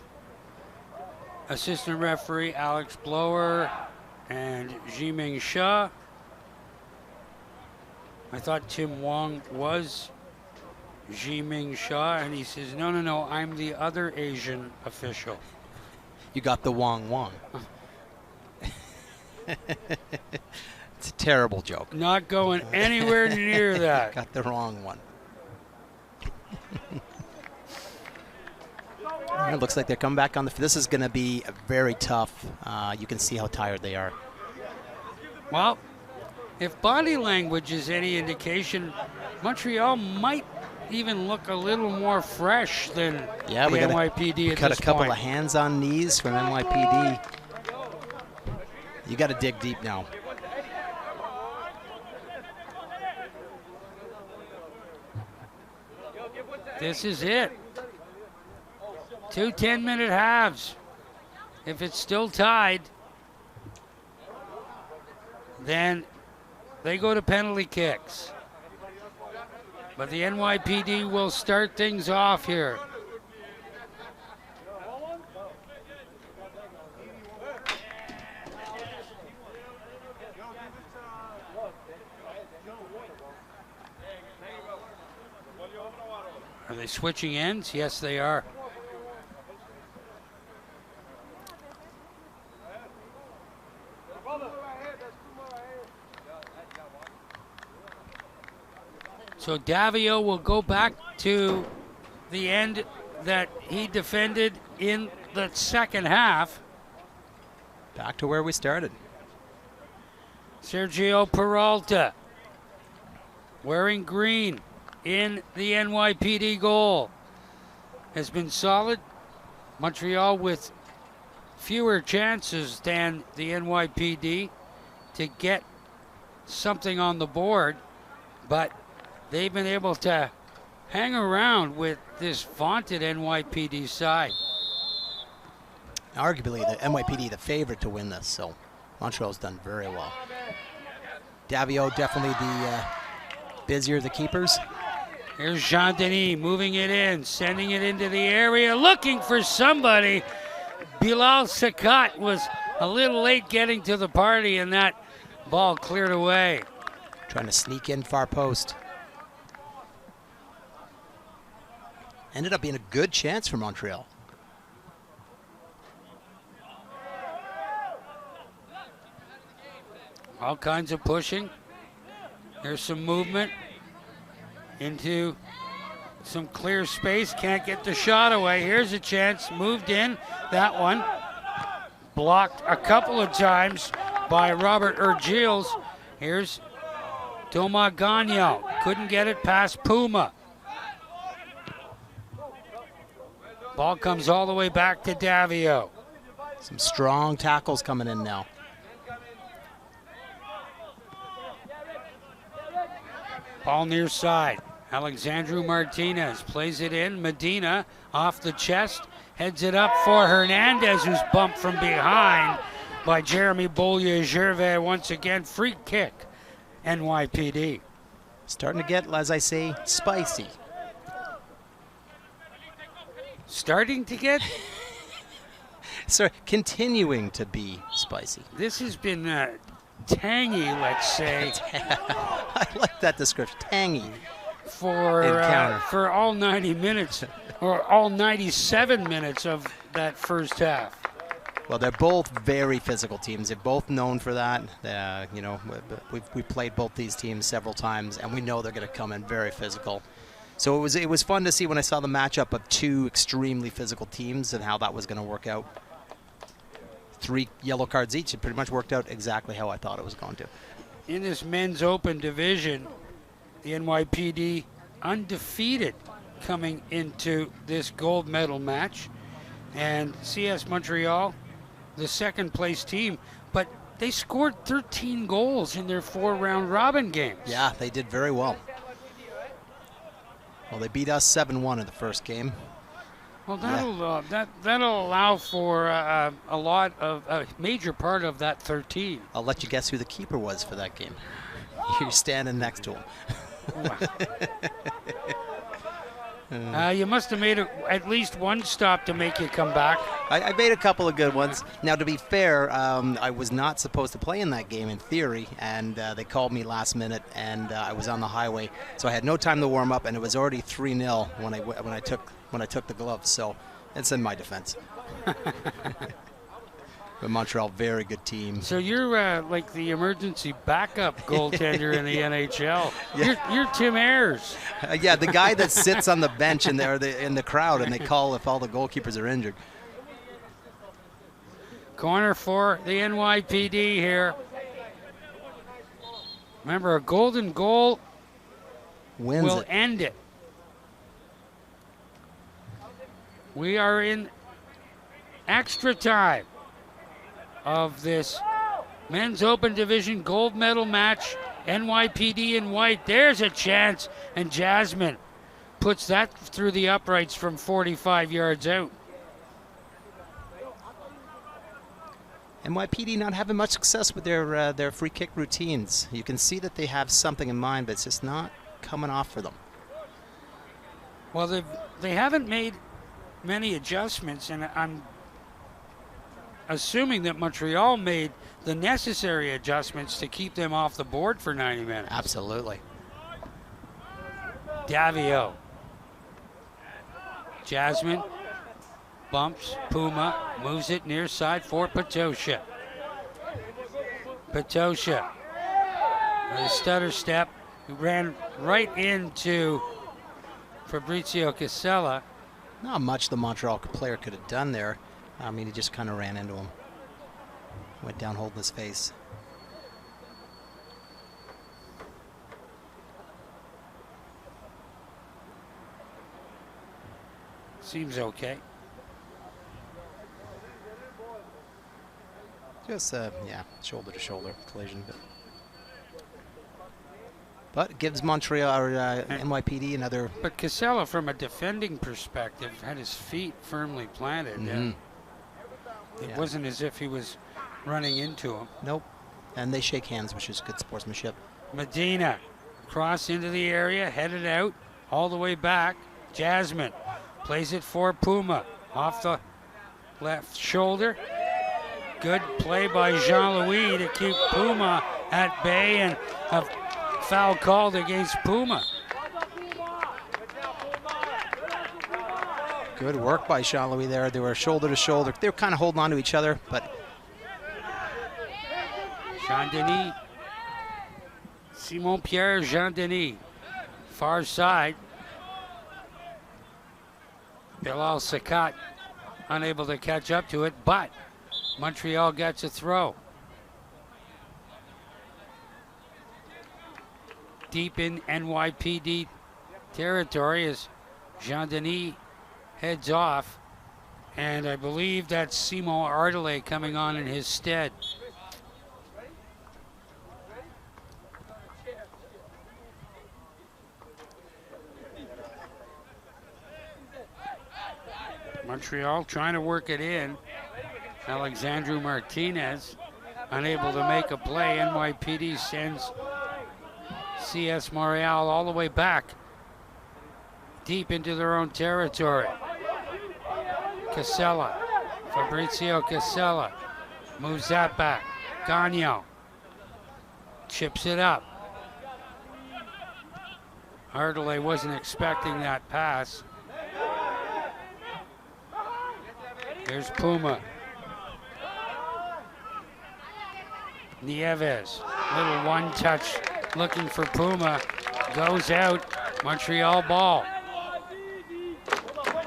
A: assistant referee Alex Blower and Jiming Shah. I thought Tim Wong was Jiming Shah, and he says, no, I'm the other Asian official.
B: You got the Wong. It's a terrible joke.
A: Not going anywhere near that.
B: Got the wrong one. It looks like they're coming back on the. This is going to be very tough. You can see how tired they are.
A: Well, if body language is any indication, Montreal might even look a little more fresh than the NYPD at
B: got
A: this
B: a couple
A: point.
B: of hands on knees from NYPD. You got to dig deep now.
A: This is it. 2 10-minute halves. If it's still tied, then they go to penalty kicks. But the NYPD will start things off here. Are they switching ends? Yes, they are. So Davio will go back to the end that he defended in the second half.
B: Back to where we started.
A: Sergio Peralta wearing green in the NYPD goal has been solid. Montreal with fewer chances than the NYPD to get something on the board, but they've been able to hang around with this vaunted NYPD side.
B: Arguably, the NYPD the favorite to win this, so Montreal's done very well. Davio definitely the busier of the keepers.
A: Here's Jean-Denis moving it in, sending it into the area, looking for somebody. Bilal Sakat was a little late getting to the party, and that ball cleared away.
B: Trying to sneak in far post. Ended up being a good chance for Montreal.
A: All kinds of pushing. There's some movement into some clear space. Can't get the shot away. Here's a chance. Moved in. That one blocked a couple of times by Robert Urgils. Here's Thomas Gagnon. Couldn't get it past Puma. Ball comes all the way back to Davio.
B: Some strong tackles coming in now.
A: Ball near side. Alexandru Martinez plays it in. Medina off the chest. Heads it up for Hernandez, who's bumped from behind by Jeremy Beaulieu-Gervais. Once again, free kick, NYPD.
B: Starting to get, as I say, spicy.
A: Starting to get?
B: So continuing to be spicy.
A: This has been tangy, let's say.
B: I like that description, tangy.
A: For all 90 minutes, or all 97 minutes of that first half.
B: Well, they're both very physical teams. They're both known for that. You know, we've played both these teams several times, and we know they're going to come in very physical. So it was fun to see when I saw the matchup of two extremely physical teams and how that was going to work out. 3 yellow cards each. It pretty much worked out exactly how I thought it was going to.
A: In this men's open division, the NYPD undefeated coming into this gold medal match. And CS Montreal, the second place team, but they scored 13 goals in their 4 round robin games.
B: Yeah, they did very well. Well, they beat us 7-1 in the first game.
A: Well, that'll allow for a major part of that 13.
B: I'll let you guess who the keeper was for that game. You're standing next to him.
A: You must have made at least one stop to make you come back.
B: I made a couple of good ones. Now, to be fair, I was not supposed to play in that game in theory, and they called me last minute, and I was on the highway, so I had no time to warm up, and it was already 3-0 when I took the gloves. So it's in my defense. But Montreal, very good team.
A: So you're like the emergency backup goaltender in the NHL. Yeah. You're Tim Ayers.
B: Yeah, the guy that sits on the bench in the crowd, and they call if all the goalkeepers are injured.
A: Corner for the NYPD here. Remember, a golden goal will end it. We are in extra time of this men's open division gold medal match. NYPD in white. There's a chance, and Jasmine puts that through the uprights from 45 yards out.
B: NYPD not having much success with their free kick routines. You can see that they have something in mind, but it's just not coming off for them.
A: Well, they haven't made many adjustments, and I'm assuming that Montreal made the necessary adjustments to keep them off the board for 90 minutes.
B: Absolutely.
A: Davio. Jasmine bumps. Puma moves it near side for Patosha. Patosha. A stutter step. He ran right into Fabrizio Casella.
B: Not much the Montreal player could have done there. I mean, he just kind of ran into him. Went down holding his face.
A: Seems okay.
B: Just, yeah, shoulder to shoulder collision. But it gives Montreal or NYPD another.
A: But Casella, from a defending perspective, had his feet firmly planted.
B: Mm-hmm.
A: It wasn't as if he was running into him.
B: Nope. And they shake hands, which is good sportsmanship.
A: Medina, cross into the area, headed out. all the way back. Jasmine plays it for Puma off the left shoulder. Good play by Jean-Louis to keep Puma at bay, and a foul called against Puma.
B: Good work by Jean-Louis there. They were shoulder to shoulder. They were kind of holding on to each other, but
A: Jean-Denis, Simon-Pierre Jean-Denis, far side. Bilal Sakat unable to catch up to it, but Montreal gets a throw. Deep in NYPD territory as Jean-Denis heads off, and I believe that's Simon Ardelais coming on in his stead. Montreal trying to work it in. Alexandru Martinez unable to make a play. NYPD sends CS Montreal all the way back deep into their own territory. Casella, Fabrizio Casella moves that back. Gagnon chips it up. Ardelais wasn't expecting that pass. Here's Puma. Nieves, little one touch looking for Puma. Goes out, Montreal ball.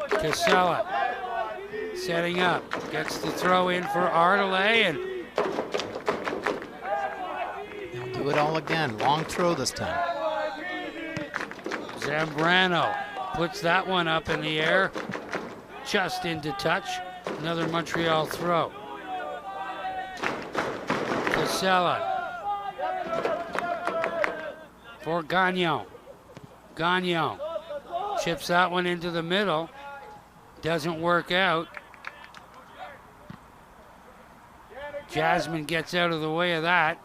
A: Casella setting up, gets the throw in for Ardelais, and
B: he'll do it all again. Long throw this time.
A: Zambrano puts that one up in the air, just into touch. Another Montreal throw. Casella for Gagnon. Gagnon chips that one into the middle. Doesn't work out. Jasmine gets out of the way of that.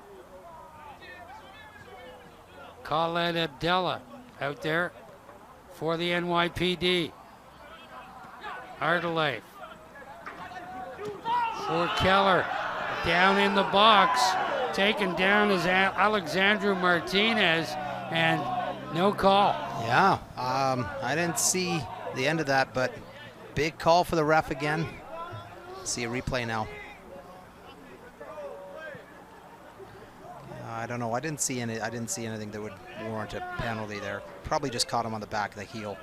A: Khaled Abdallah out there for the NYPD. Ardelais for Keller. Down in the box. Taken down is Alexandru Martinez, and no call.
B: Yeah, I didn't see the end of that, but big call for the ref again. See a replay now. I don't know. I didn't see anything that would warrant a penalty there. Probably just caught him on the back of the heel.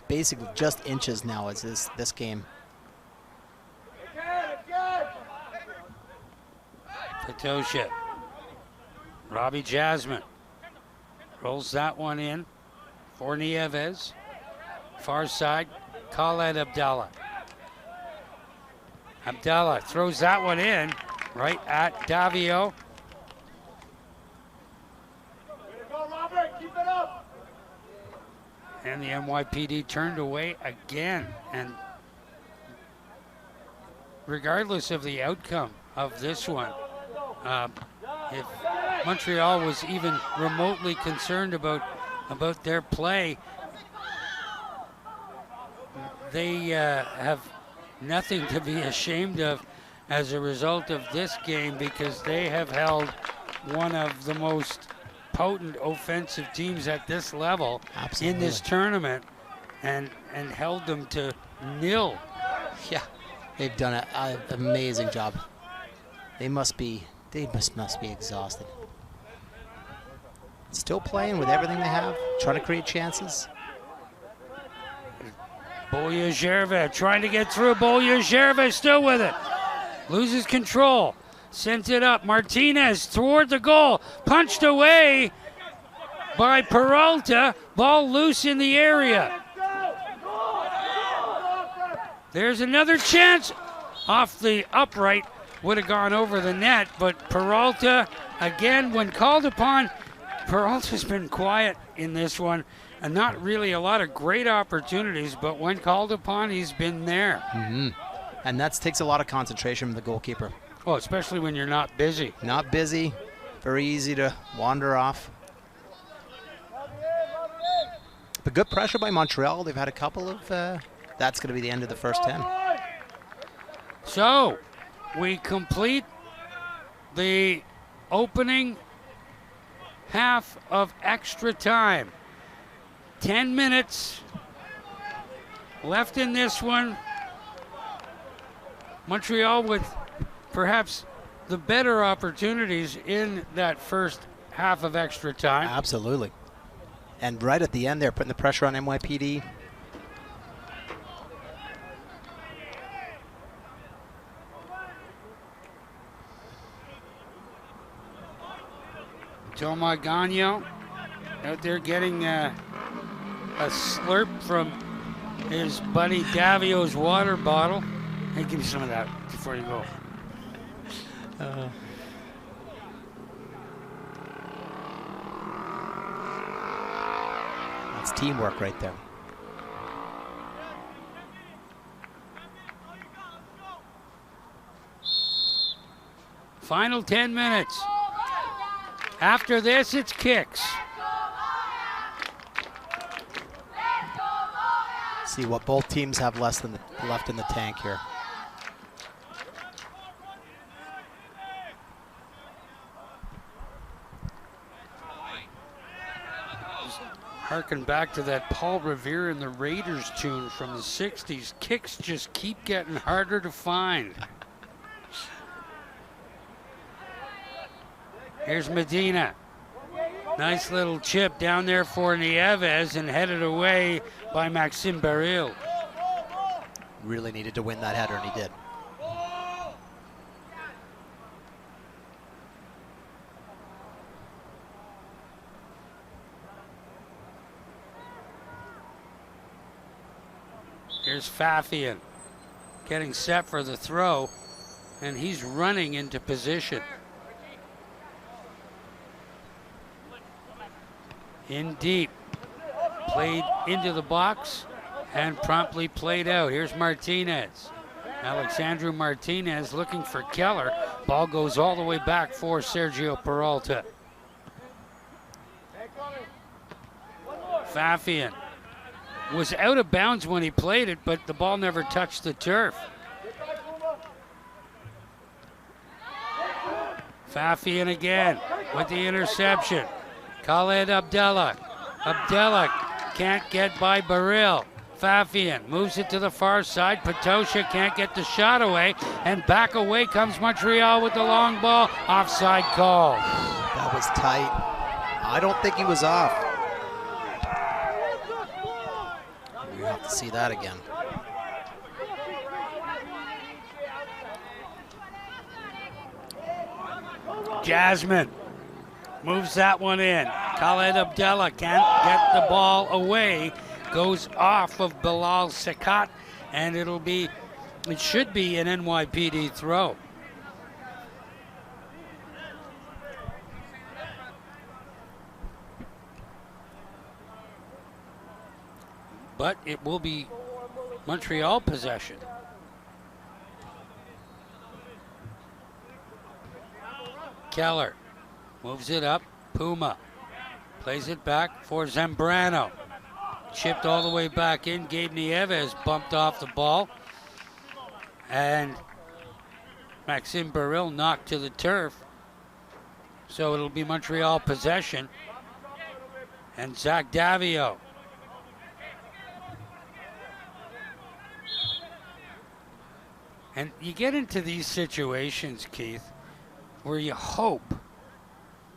B: Basically just inches now is this game.
A: Patosha. Robbie Jasmine rolls that one in for Nieves. Far side, Khaled Abdallah. Abdallah throws that one in right at Davio. And the NYPD turned away again. And regardless of the outcome of this one, if Montreal was even remotely concerned about their play, they have nothing to be ashamed of as a result of this game, because they have held one of the most potent offensive teams at this level in this tournament and held them to 0.
B: Yeah, they've done an amazing job. They must be exhausted. Still playing with everything they have, trying to create chances.
A: Boya-Gervais trying to get through. Boya-Gervais still with it. Loses control. Sends it up. Martinez toward the goal. Punched away by Peralta. Ball loose in the area. There's another chance. Off the upright. Would have gone over the net, but Peralta, again, when called upon, Peralta's been quiet in this one, and not really a lot of great opportunities, but when called upon, he's been there.
B: Mm-hmm. And that takes a lot of concentration from the goalkeeper.
A: Oh, especially when you're not busy.
B: Not busy, Very easy to wander off. But good pressure by Montreal. They've had a couple of... that's going to be the end of the first 10.
A: So, we complete the opening half of extra time. 10 minutes left in this one. Montreal with perhaps the better opportunities in that first half of extra time.
B: Absolutely. And right at the end, they're putting the pressure on NYPD.
A: Thomas Gagnon out there getting a slurp from his buddy Davio's water bottle. Hey, give me some of that before you go.
B: That's teamwork right there.
A: Final 10 minutes. After this, it's kicks.
B: See what both teams have left in the tank here.
A: Harken back to that Paul Revere and the Raiders tune from the 60s. Kicks just keep getting harder to find. Here's Medina. Nice little chip down there for Nieves and headed away by Maxime Baril.
B: Really needed to win that header, and he did.
A: Here's Fafian getting set for the throw, and he's running into position. In deep, played into the box and promptly played out. Here's Martinez. Alexandru Martinez looking for Keller. Ball goes all the way back for Sergio Peralta. Fafian was out of bounds when he played it, but the ball never touched the turf. Fafian again with the interception. Khaled Abdallah. Abdallah can't get by Baril. Fafian moves it to the far side. Patosha can't get the shot away. And back away comes Montreal with the long ball. Offside call.
B: That was tight. I don't think he was off. We have to see that again.
A: Jasmine moves that one in. Khaled Abdallah can't get the ball away. Goes off of Bilal Sekat, and it should be an NYPD throw. But it will be Montreal possession. Keller moves it up. Puma plays it back for Zambrano. Chipped all the way back in. Gabe Nieves bumped off the ball. And Maxime Baril knocked to the turf. So it'll be Montreal possession. And Zach Davio. And you get into these situations, Keith, where you hope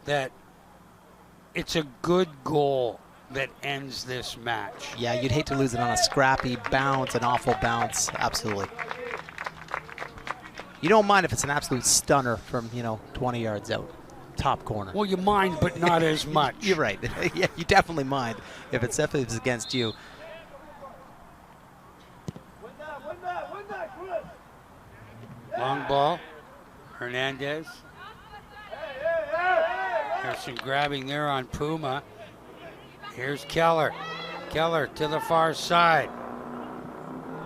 A: that it's a good goal that ends this match.
B: Yeah, you'd hate to lose it on a scrappy bounce, an awful bounce. Absolutely. You don't mind if it's an absolute stunner from, 20 yards out, top corner.
A: Well, you mind, but not as much.
B: You're right. Yeah, you definitely mind if it's against you.
A: Long ball. Hernandez. There's some grabbing there on Puma. Here's Keller. Keller to the far side.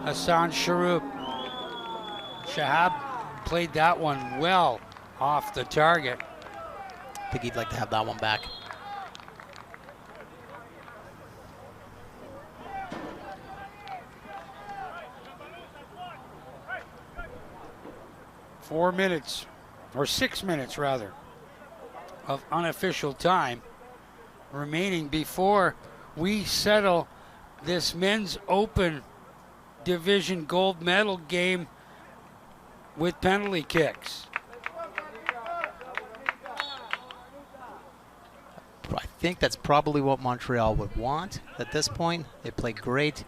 A: Hassan Sharoop. Shahab played that one well off the target.
B: I think he'd like to have that one back.
A: Four minutes, or 6 minutes rather, of unofficial time remaining before we settle this men's open division gold medal game with penalty kicks.
B: I think that's probably what Montreal would want at this point. They play great.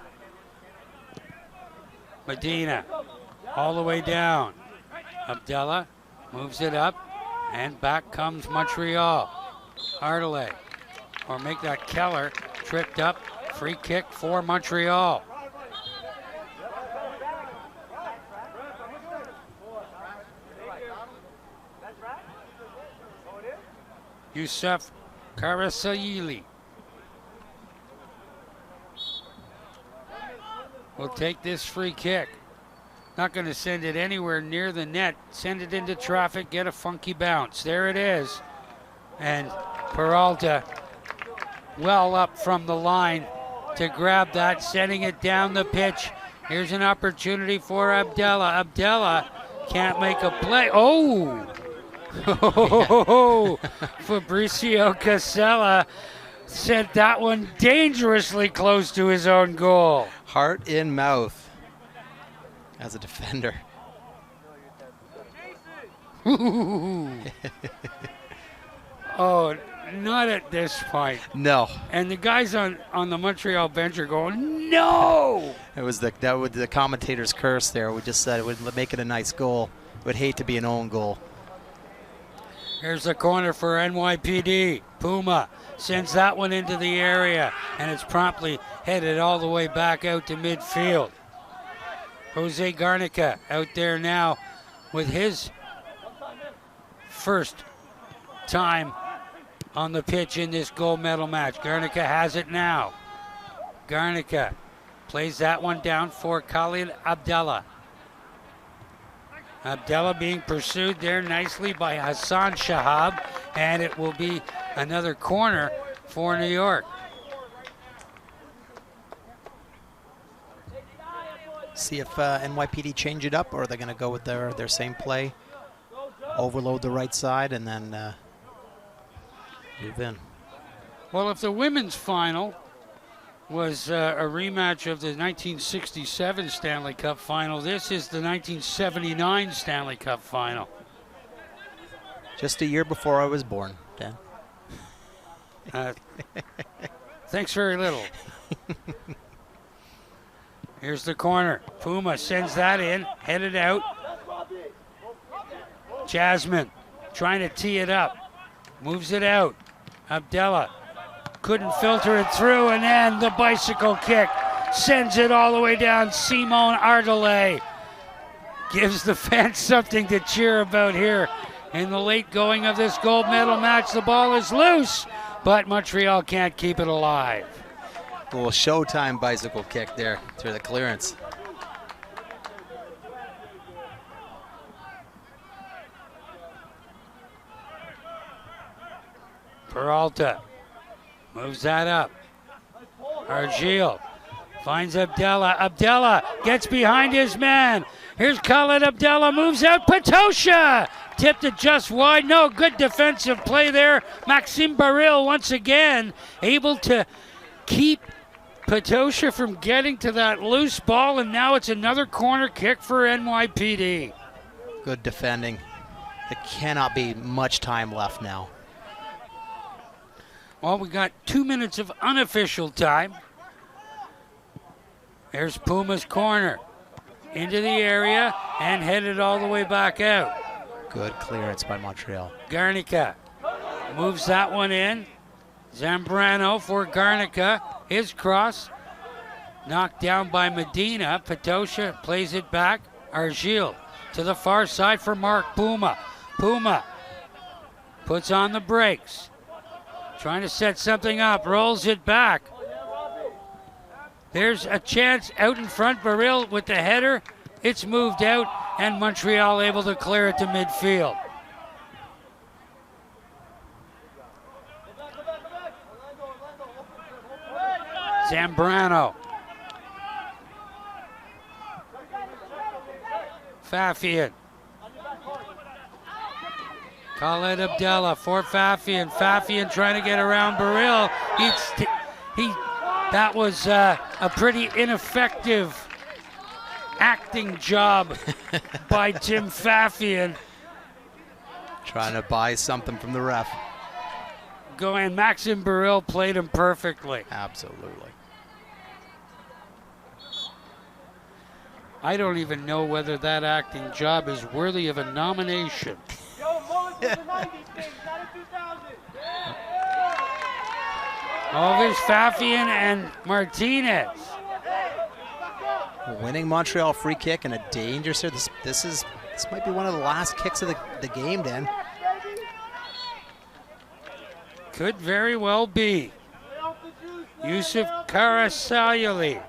A: Medina all the way down. Abdallah moves it up, and back comes Montreal. Ardelay, or make that Keller, tripped up. Free kick for Montreal. Youssef Karasaili will take this free kick. Not going to send it anywhere near the net. Send it into traffic, get a funky bounce. There it is. And Peralta well up from the line to grab that, sending it down the pitch. Here's an opportunity for Abdallah. Abdallah can't make a play. Oh! Fabricio Casella sent that one dangerously close to his own goal.
B: Heart in mouth as a defender.
A: Oh, not at this point.
B: No.
A: And the guys on the Montreal bench are going, no!
B: It was the commentator's curse there. We just said it would make it a nice goal. Would hate to be an own goal.
A: Here's the corner for NYPD. Puma sends that one into the area, and it's promptly headed all the way back out to midfield. Jose Garnica out there now with his first time on the pitch in this gold medal match. Garnica has it now. Garnica plays that one down for Khalid Abdallah. Abdallah being pursued there nicely by Hassan Shahab, and it will be another corner for New York.
B: See if NYPD change it up, or are they going to go with their same play, overload the right side, and then move in.
A: Well, if the women's final was a rematch of the 1967 Stanley Cup final, this is the 1979 Stanley Cup final.
B: Just a year before I was born, Dan.
A: Thanks very little. Here's the corner. Puma sends that in, headed out. Jasmine trying to tee it up. Moves it out. Abdallah couldn't filter it through, and then the bicycle kick sends it all the way down. Simone Ardelay gives the fans something to cheer about here in the late going of this gold medal match. The ball is loose, but Montreal can't keep it alive.
B: A little Showtime bicycle kick there through the clearance.
A: Peralta moves that up. Argil finds Abdallah. Abdallah gets behind his man. Here's Khalid Abdallah, moves out. Patosha tipped it just wide. No, good defensive play there. Maxime Baril once again able to keep Patosha from getting to that loose ball, and now it's another corner kick for NYPD.
B: Good defending. There cannot be much time left now.
A: Well, we got 2 minutes of unofficial time. There's Puma's corner. Into the area and headed all the way back out.
B: Good clearance by Montreal.
A: Garnica moves that one in. Zambrano for Garnica. His cross knocked down by Medina. Patosha plays it back. Argil to the far side for Mark Puma. Puma puts on the brakes. Trying to set something up. Rolls it back. There's a chance out in front. Baril with the header. It's moved out, and Montreal able to clear it to midfield. Zambrano. Fafian. Khaled Abdallah for Fafian. Fafian trying to get around Baril. That was a pretty ineffective acting job by Tim Fafian.
B: Trying to buy something from the ref.
A: Maxim Baril played him perfectly.
B: Absolutely.
A: I don't even know whether that acting job is worthy of a nomination. Oh, there's Fafian and Martinez.
B: Winning Montreal free kick and a danger here. This might be one of the last kicks of the game, Dan.
A: Could very well be. Yusuf Karasayali.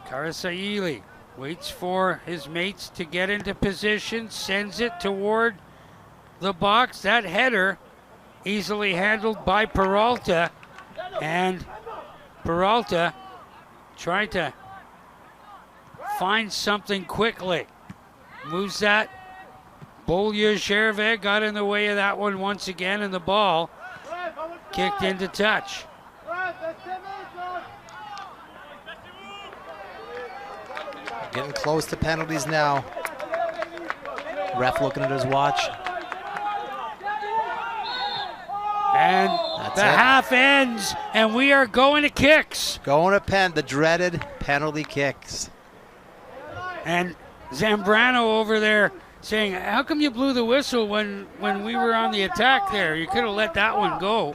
A: Karasayili waits for his mates to get into position, sends it toward the box. That header easily handled by Peralta, and Peralta trying to find something quickly. Moves that. Beaulieu-Gervais got in the way of that one once again, and the ball kicked into touch.
B: Getting close to penalties now. Ref looking at his watch.
A: And
B: That's
A: the
B: it.
A: half ends, and we are going to kicks.
B: Going to the dreaded penalty kicks.
A: And Zambrano over there saying, how come you blew the whistle when we were on the attack there? You could have let that one go.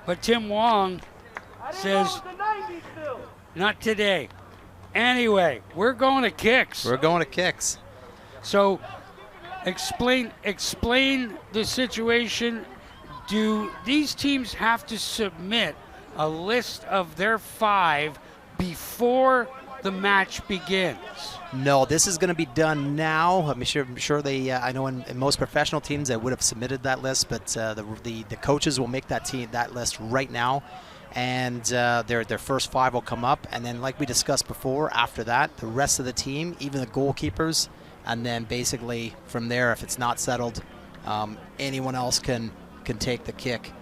A: But Tim Wong says, not today. Anyway, we're going to kicks.
B: We're going to kicks.
A: So explain the situation. Do these teams have to submit a list of their 5 before the match begins?
B: No, this is going to be done now. I'm sure they. I know in most professional teams they would have submitted that list, but the coaches will make that list right now, and their first 5 will come up, and then like we discussed before, after that, the rest of the team, even the goalkeepers, and then basically from there, if it's not settled, anyone else can take the kick.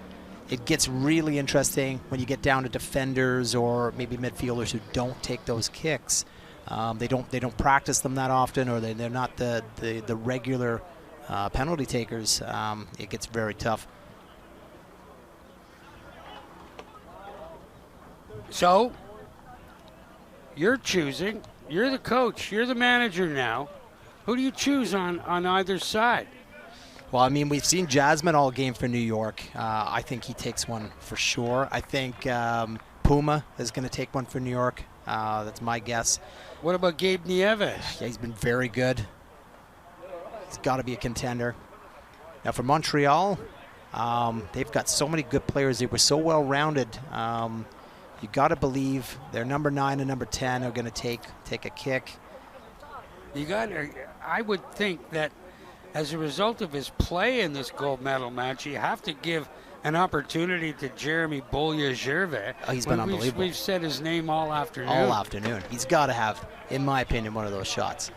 B: It gets really interesting when you get down to defenders or maybe midfielders who don't take those kicks. They don't practice them that often, or they're not the regular penalty takers. It gets very tough.
A: So you're choosing. You're the coach. You're the manager now. Who do you choose on either side?
B: Well, I mean, we've seen Jasmine all game for New York. I think he takes one for sure. I think Puma is going to take one for New York. That's my guess.
A: What about Gabe Nieves?
B: Yeah, he's been very good. He's got to be a contender. Now for Montreal, they've got so many good players. They were so well-rounded. You got to believe their number 9 and number 10 are going to take a kick.
A: I would think that as a result of his play in this gold medal match, you have to give an opportunity to Jeremy Beaulieu-Gervais.
B: Oh, he's been unbelievable.
A: We've said his name all afternoon.
B: All afternoon. He's got to have, in my opinion, one of those shots.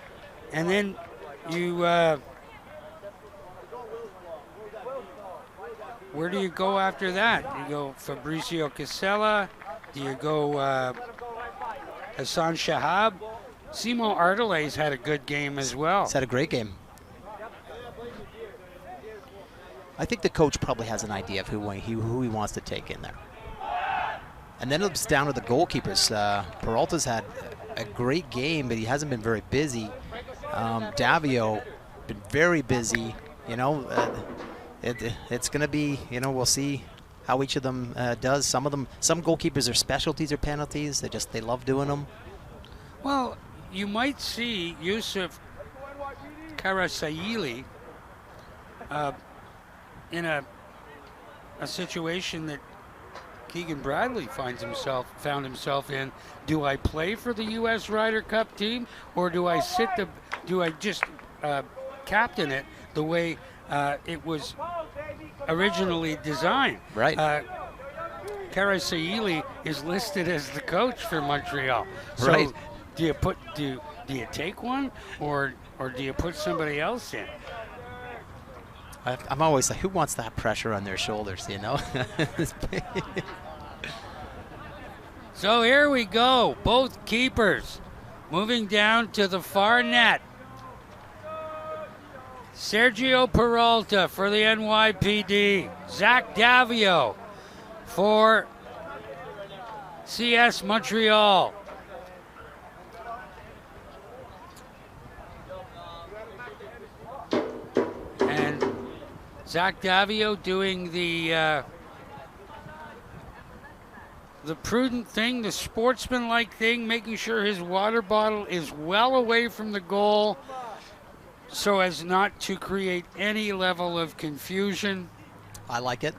A: And then you, where do you go after that? Do you go Fabricio Casella? Do you go Hassan Shahab? Simo Ardelais had a good game as well.
B: He's had a great game. I think the coach probably has an idea of who he wants to take in there. And then it's down to the goalkeepers. Peralta's had a great game, but he hasn't been very busy. Davio been very busy. You know, it's going to be, you know, we'll see how each of them does. Some goalkeepers are specialties or penalties. They love doing them.
A: Well, you might see Yusuf Karasayili in a situation that Keegan Bradley found himself in. Do I play for the U.S. Ryder Cup team, or do I just captain it the way it was originally designed.
B: Right.
A: Karasaili is listed as the coach for Montreal. So
B: Right.
A: do you take one or do you put somebody else in?
B: I'm always like, who wants that pressure on their shoulders, you know?
A: So here we go. Both keepers moving down to the far net. Sergio Peralta for the NYPD. Zach Davio for CS Montreal. And Zach Davio doing the prudent thing, the sportsmanlike thing, making sure his water bottle is well away from the goal so as not to create any level of confusion.
B: I like it.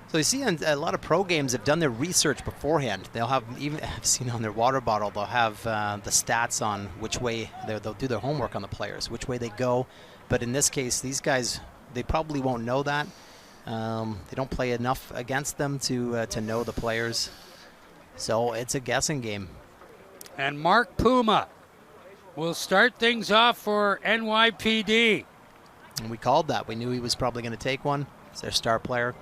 B: So you see, a lot of pro games have done their research beforehand. They'll have, even I've seen on their water bottle, they'll have the stats on which way they'll do their homework on the players, which way they go. But in this case, these guys, they probably won't know that. They don't play enough against them to know the players. So it's a guessing game.
A: And Mark Puma will start things off for NYPD.
B: And we called that. We knew he was probably going to take one. It's their star player.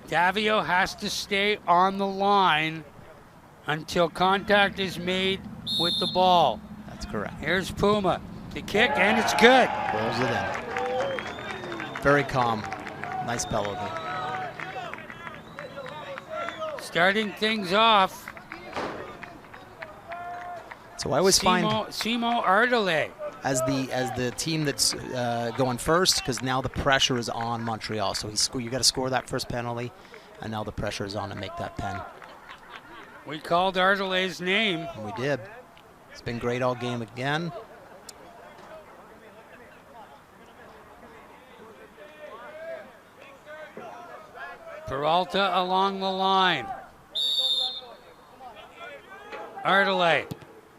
A: Davio has to stay on the line until contact is made with the ball.
B: That's correct.
A: Here's Puma. The kick, and it's good.
B: Rolls it in. Very calm. Nice penalty.
A: Starting things off.
B: So I always find
A: Simo Ardele.
B: as the team that's going first, because now the pressure is on Montreal. So you got to score that first penalty, and now the pressure is on to make that pen.
A: We called Ardele's name.
B: And we did. It's been great all game again.
A: Peralta along the line. Ardele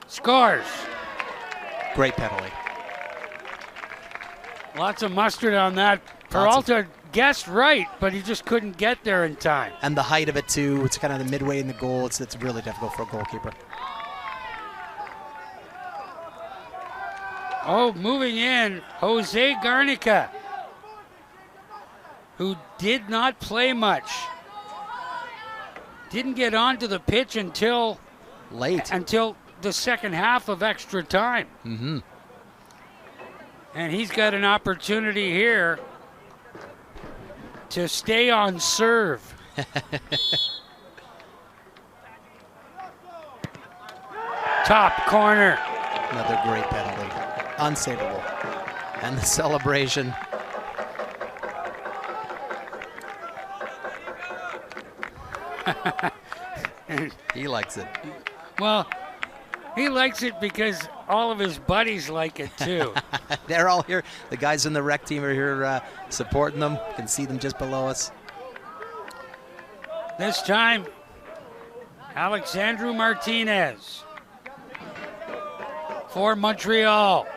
A: scores.
B: Great penalty.
A: Lots of mustard on that. Peralta guessed right, but he just couldn't get there in time.
B: And the height of it too. It's kind of the midway in the goal. It's really difficult for a goalkeeper.
A: Oh, moving in, Jose Garnica, who did not play much. Didn't get onto the pitch until
B: late.
A: Until the second half of extra time.
B: Mm-hmm.
A: And he's got an opportunity here to stay on serve. Top corner.
B: Another great penalty. Unsavable. And the celebration. He likes it.
A: Well, he likes it because all of his buddies like it too.
B: They're all here. The guys in the rec team are here supporting them. You can see them just below us.
A: This time, Alexandru Martinez for Montreal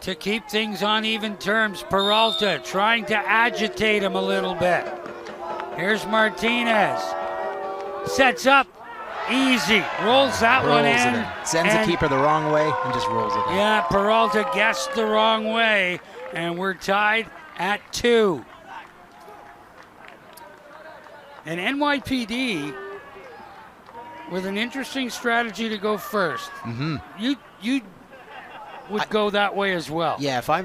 A: to keep things on even terms. Peralta trying to agitate him a little bit. Here's Martinez. Sets up. Easy. Rolls that one in.
B: Sends the keeper the wrong way and just rolls it in.
A: Yeah, Peralta guessed the wrong way, and we're tied at 2. And NYPD with an interesting strategy to go first.
B: Mm-hmm.
A: You would go that way as well.
B: Yeah, if I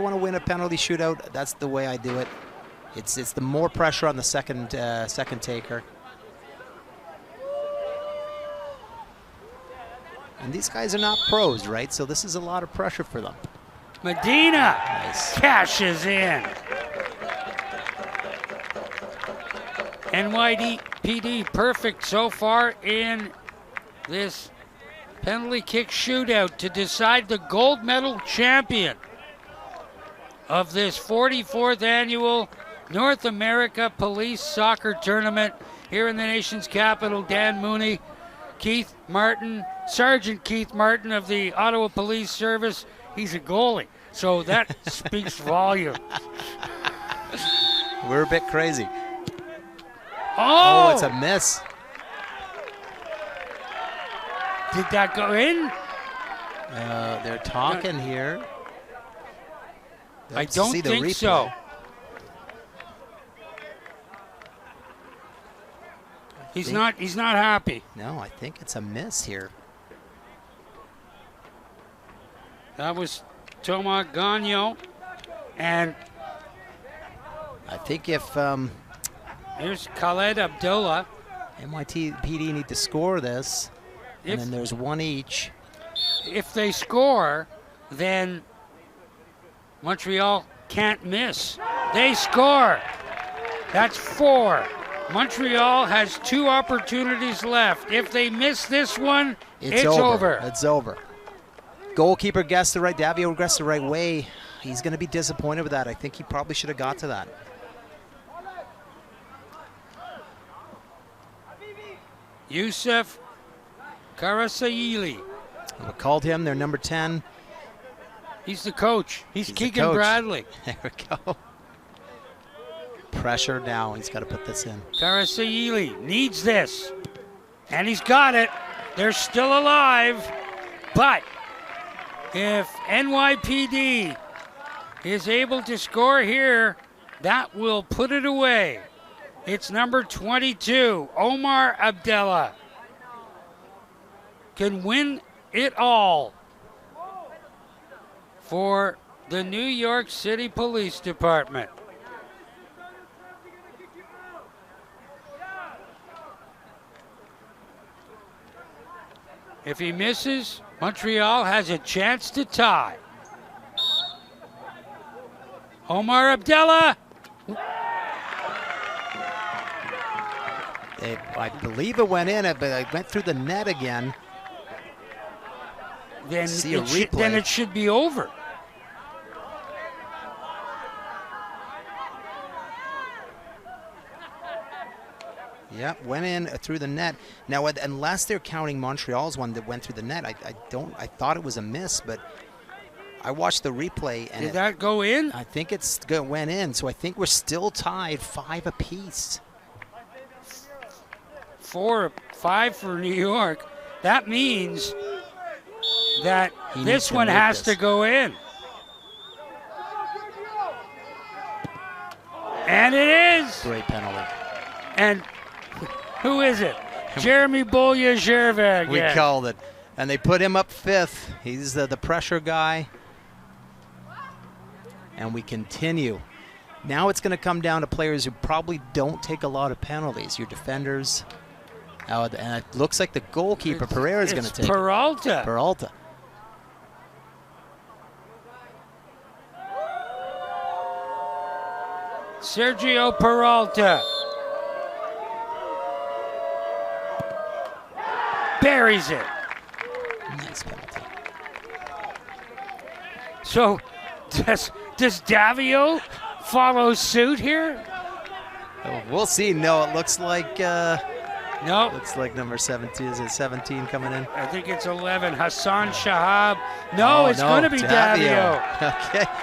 B: want to win a penalty shootout, that's the way I do it. It's the more pressure on the second taker. And these guys are not pros, right? So this is a lot of pressure for them.
A: Medina
B: Nice.
A: cashes in. NYPD perfect so far in this penalty kick shootout to decide the gold medal champion of this 44th annual North America Police Soccer Tournament here in the nation's capital. Dan Mooney, Keith Martin, Sergeant Keith Martin of the Ottawa Police Service, he's a goalie. So that speaks volume.
B: We're a bit crazy.
A: Oh,
B: It's a miss.
A: Did that go in?
B: They're talking here.
A: I
B: Let's
A: don't
B: see the
A: think
B: replay.
A: so. He's not happy.
B: No, I think it's a miss here.
A: That was Thomas Gagnon. And
B: I think if
A: here's Khaled Abdullah.
B: NYPD need to score this, and
A: If-
B: then there's one each.
A: If they score, then Montreal can't miss. They score. That's 4. Montreal has 2 opportunities left. If they miss this one, it's over.
B: It's over. Goalkeeper guessed the right. Davio guessed the right way. He's going to be disappointed with that. I think he probably should have got to that.
A: Youssef Karasaili.
B: We called him their number 10.
A: He's the coach. He's
B: the
A: Keegan
B: coach.
A: Bradley.
B: There we go. Pressure now. He's got to put this in.
A: Karasaili needs this. And he's got it. They're still alive. But if NYPD is able to score here, that will put it away. It's number 22, Omar Abdallah. Can win it all for the New York City Police Department. If he misses, Montreal has a chance to tie. Omar Abdallah.
B: I believe it went in, but it went through the net again.
A: Then
B: See a
A: then
B: replay.
A: it should be over.
B: Yep, went in through the net. Now, unless they're counting Montreal's one that went through the net, I thought it was a miss, but I watched the replay and
A: Did that go in?
B: I think went in. So I think we're still tied 5 apiece.
A: 4-5 for New York. That means that
B: He needs
A: this
B: to
A: one
B: make
A: has
B: this.
A: to go in. And it is.
B: Great penalty.
A: And who is it? Jeremy Bolya-Gervais
B: We
A: again.
B: called it, and they put him up 5th. He's the pressure guy, and we continue. Now it's going to come down to players who probably don't take a lot of penalties. Your defenders. And it looks like the goalkeeper, Pereira, is going to take it.
A: Peralta.
B: Peralta.
A: Sergio Peralta. Buries it.
B: Nice penalty.
A: So does Davio follow suit here?
B: Oh, we'll see. No, it looks like
A: No,
B: number 17. Is it 17 coming in?
A: I think it's 11. Hassan Shahab. No, it's going to be Davio.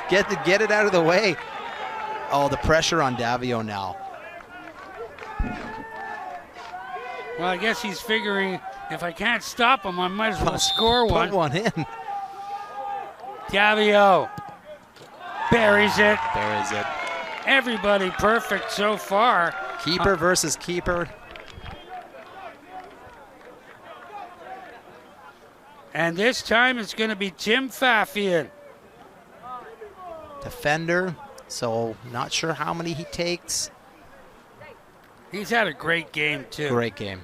B: Okay, get it out of the way. Oh, the pressure on Davio now.
A: Well, I guess he's figuring if I can't stop him, I might as well score one.
B: Put one in.
A: Davio buries it.
B: There is it.
A: Everybody perfect so far.
B: Keeper versus keeper.
A: And this time it's going to be Tim Fafian.
B: Defender. So not sure how many he takes.
A: He's had a great game, too.
B: Great game.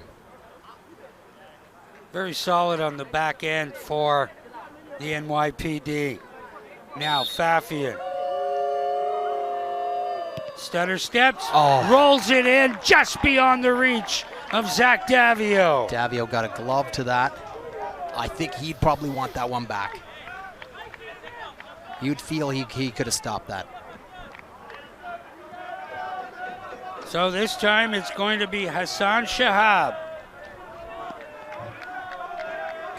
A: Very solid on the back end for the NYPD. Now Fafian. Stutter steps, rolls it in just beyond the reach of Zach Davio.
B: Davio got a glove to that. I think he'd probably want that one back. You'd feel he could have stopped that.
A: So this time it's going to be Hassan Shahab.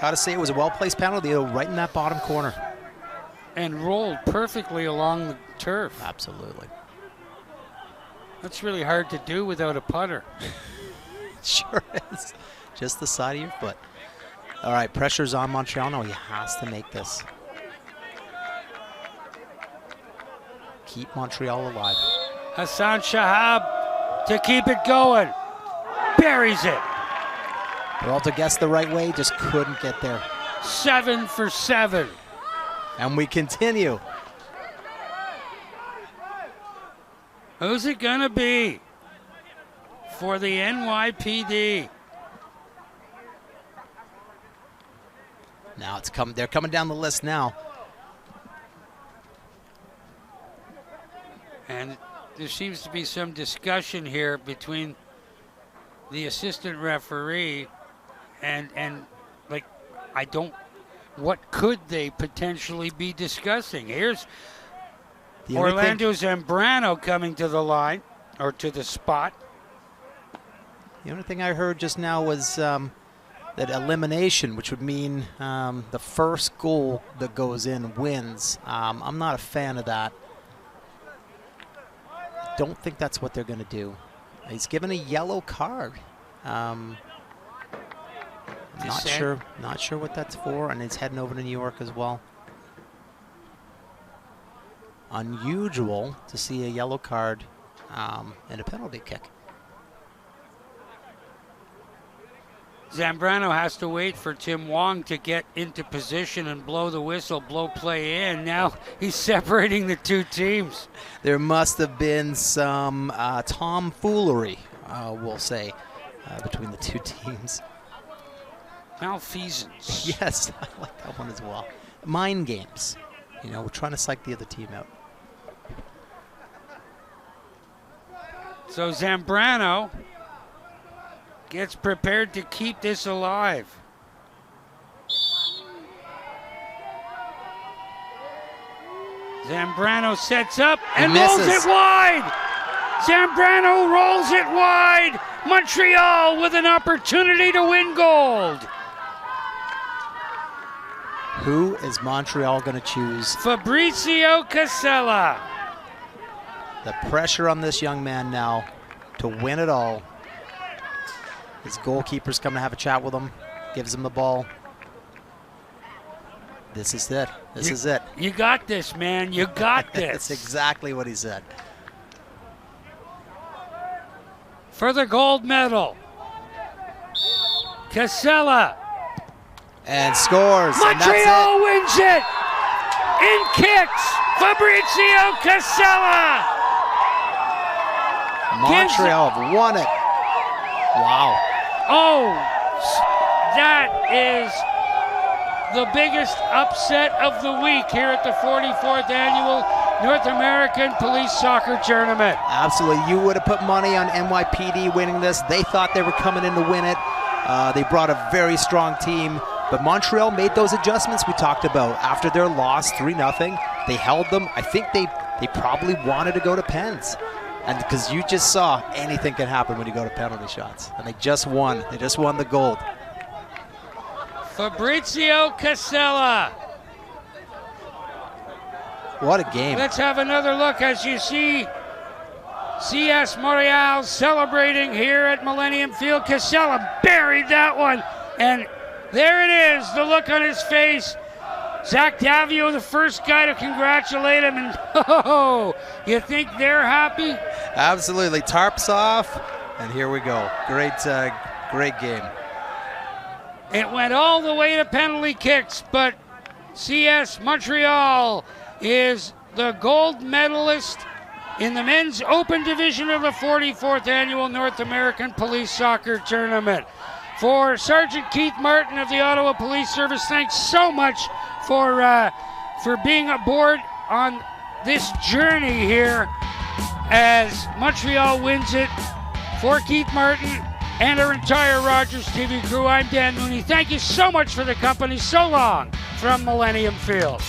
B: Gotta say it was a well-placed penalty, though, right in that bottom corner.
A: And rolled perfectly along the turf.
B: Absolutely.
A: That's really hard to do without a putter.
B: Sure is. Just the side of your foot. All right, pressure's on Montreal now. He has to make this. Keep Montreal alive.
A: Hassan Shahab to keep it going. Buries it.
B: Peralta gets the right way, just couldn't get there.
A: 7 for 7.
B: And we continue.
A: Who's it gonna be for the NYPD?
B: Now they're coming down the list now.
A: And there seems to be some discussion here between the assistant referee and like, what could they potentially be discussing? Here's Orlando Zambrano coming to the line, or to the spot.
B: The only thing I heard just now was that elimination, which would mean the first goal that goes in wins. I'm not a fan of that. Don't think that's what they're going to do. He's given a yellow card. Not sure what that's for, and he's heading over to New York as well. Unusual to see a yellow card and a penalty kick.
A: Zambrano has to wait for Tim Wong to get into position and blow the whistle, blow play in. Now he's separating the two teams.
B: There must have been some tomfoolery, we'll say, between the two teams.
A: Malfeasance.
B: Yes, I like that one as well. Mind games. You know, we're trying to psych the other team out.
A: So Zambrano gets prepared to keep this alive. Zambrano sets up and rolls it wide. Zambrano rolls it wide. Montreal with an opportunity to win gold.
B: Who is Montreal going to choose?
A: Fabrizio Casella.
B: The pressure on this young man now to win it all. His goalkeeper's coming to have a chat with him, gives him the ball. This is it. This is it.
A: You got this, man. You got this.
B: That's exactly what he said.
A: For the gold medal, Casella.
B: And scores.
A: Montreal wins it. In kicks, Fabrizio Casella.
B: Montreal have won it. Wow.
A: Oh, that is the biggest upset of the week here at the 44th Annual North American Police Soccer Tournament.
B: Absolutely. You would have put money on NYPD winning this. They thought they were coming in to win it. They brought a very strong team. But Montreal made those adjustments we talked about. After their loss, 3-0, they held them. I think they probably wanted to go to pens. And because you just saw anything can happen when you go to penalty shots. And they just won. They just won the gold.
A: Fabrizio Casella.
B: What a game.
A: Let's have another look as you see CS Montreal celebrating here at Millennium Field. Casella buried that one. And there it is, the look on his face. Zach Davio, the first guy to congratulate him, and oh, you think they're happy?
B: Absolutely, tarps off, and here we go. Great game.
A: It went all the way to penalty kicks, but CS Montreal is the gold medalist in the men's open division of the 44th Annual North American Police Soccer Tournament. For Sergeant Keith Martin of the Ottawa Police Service, thanks so much for being aboard on this journey here as Montreal wins it. For Keith Martin and our entire Rogers TV crew, I'm Dan Mooney. Thank you so much for the company. So long from Millennium Field.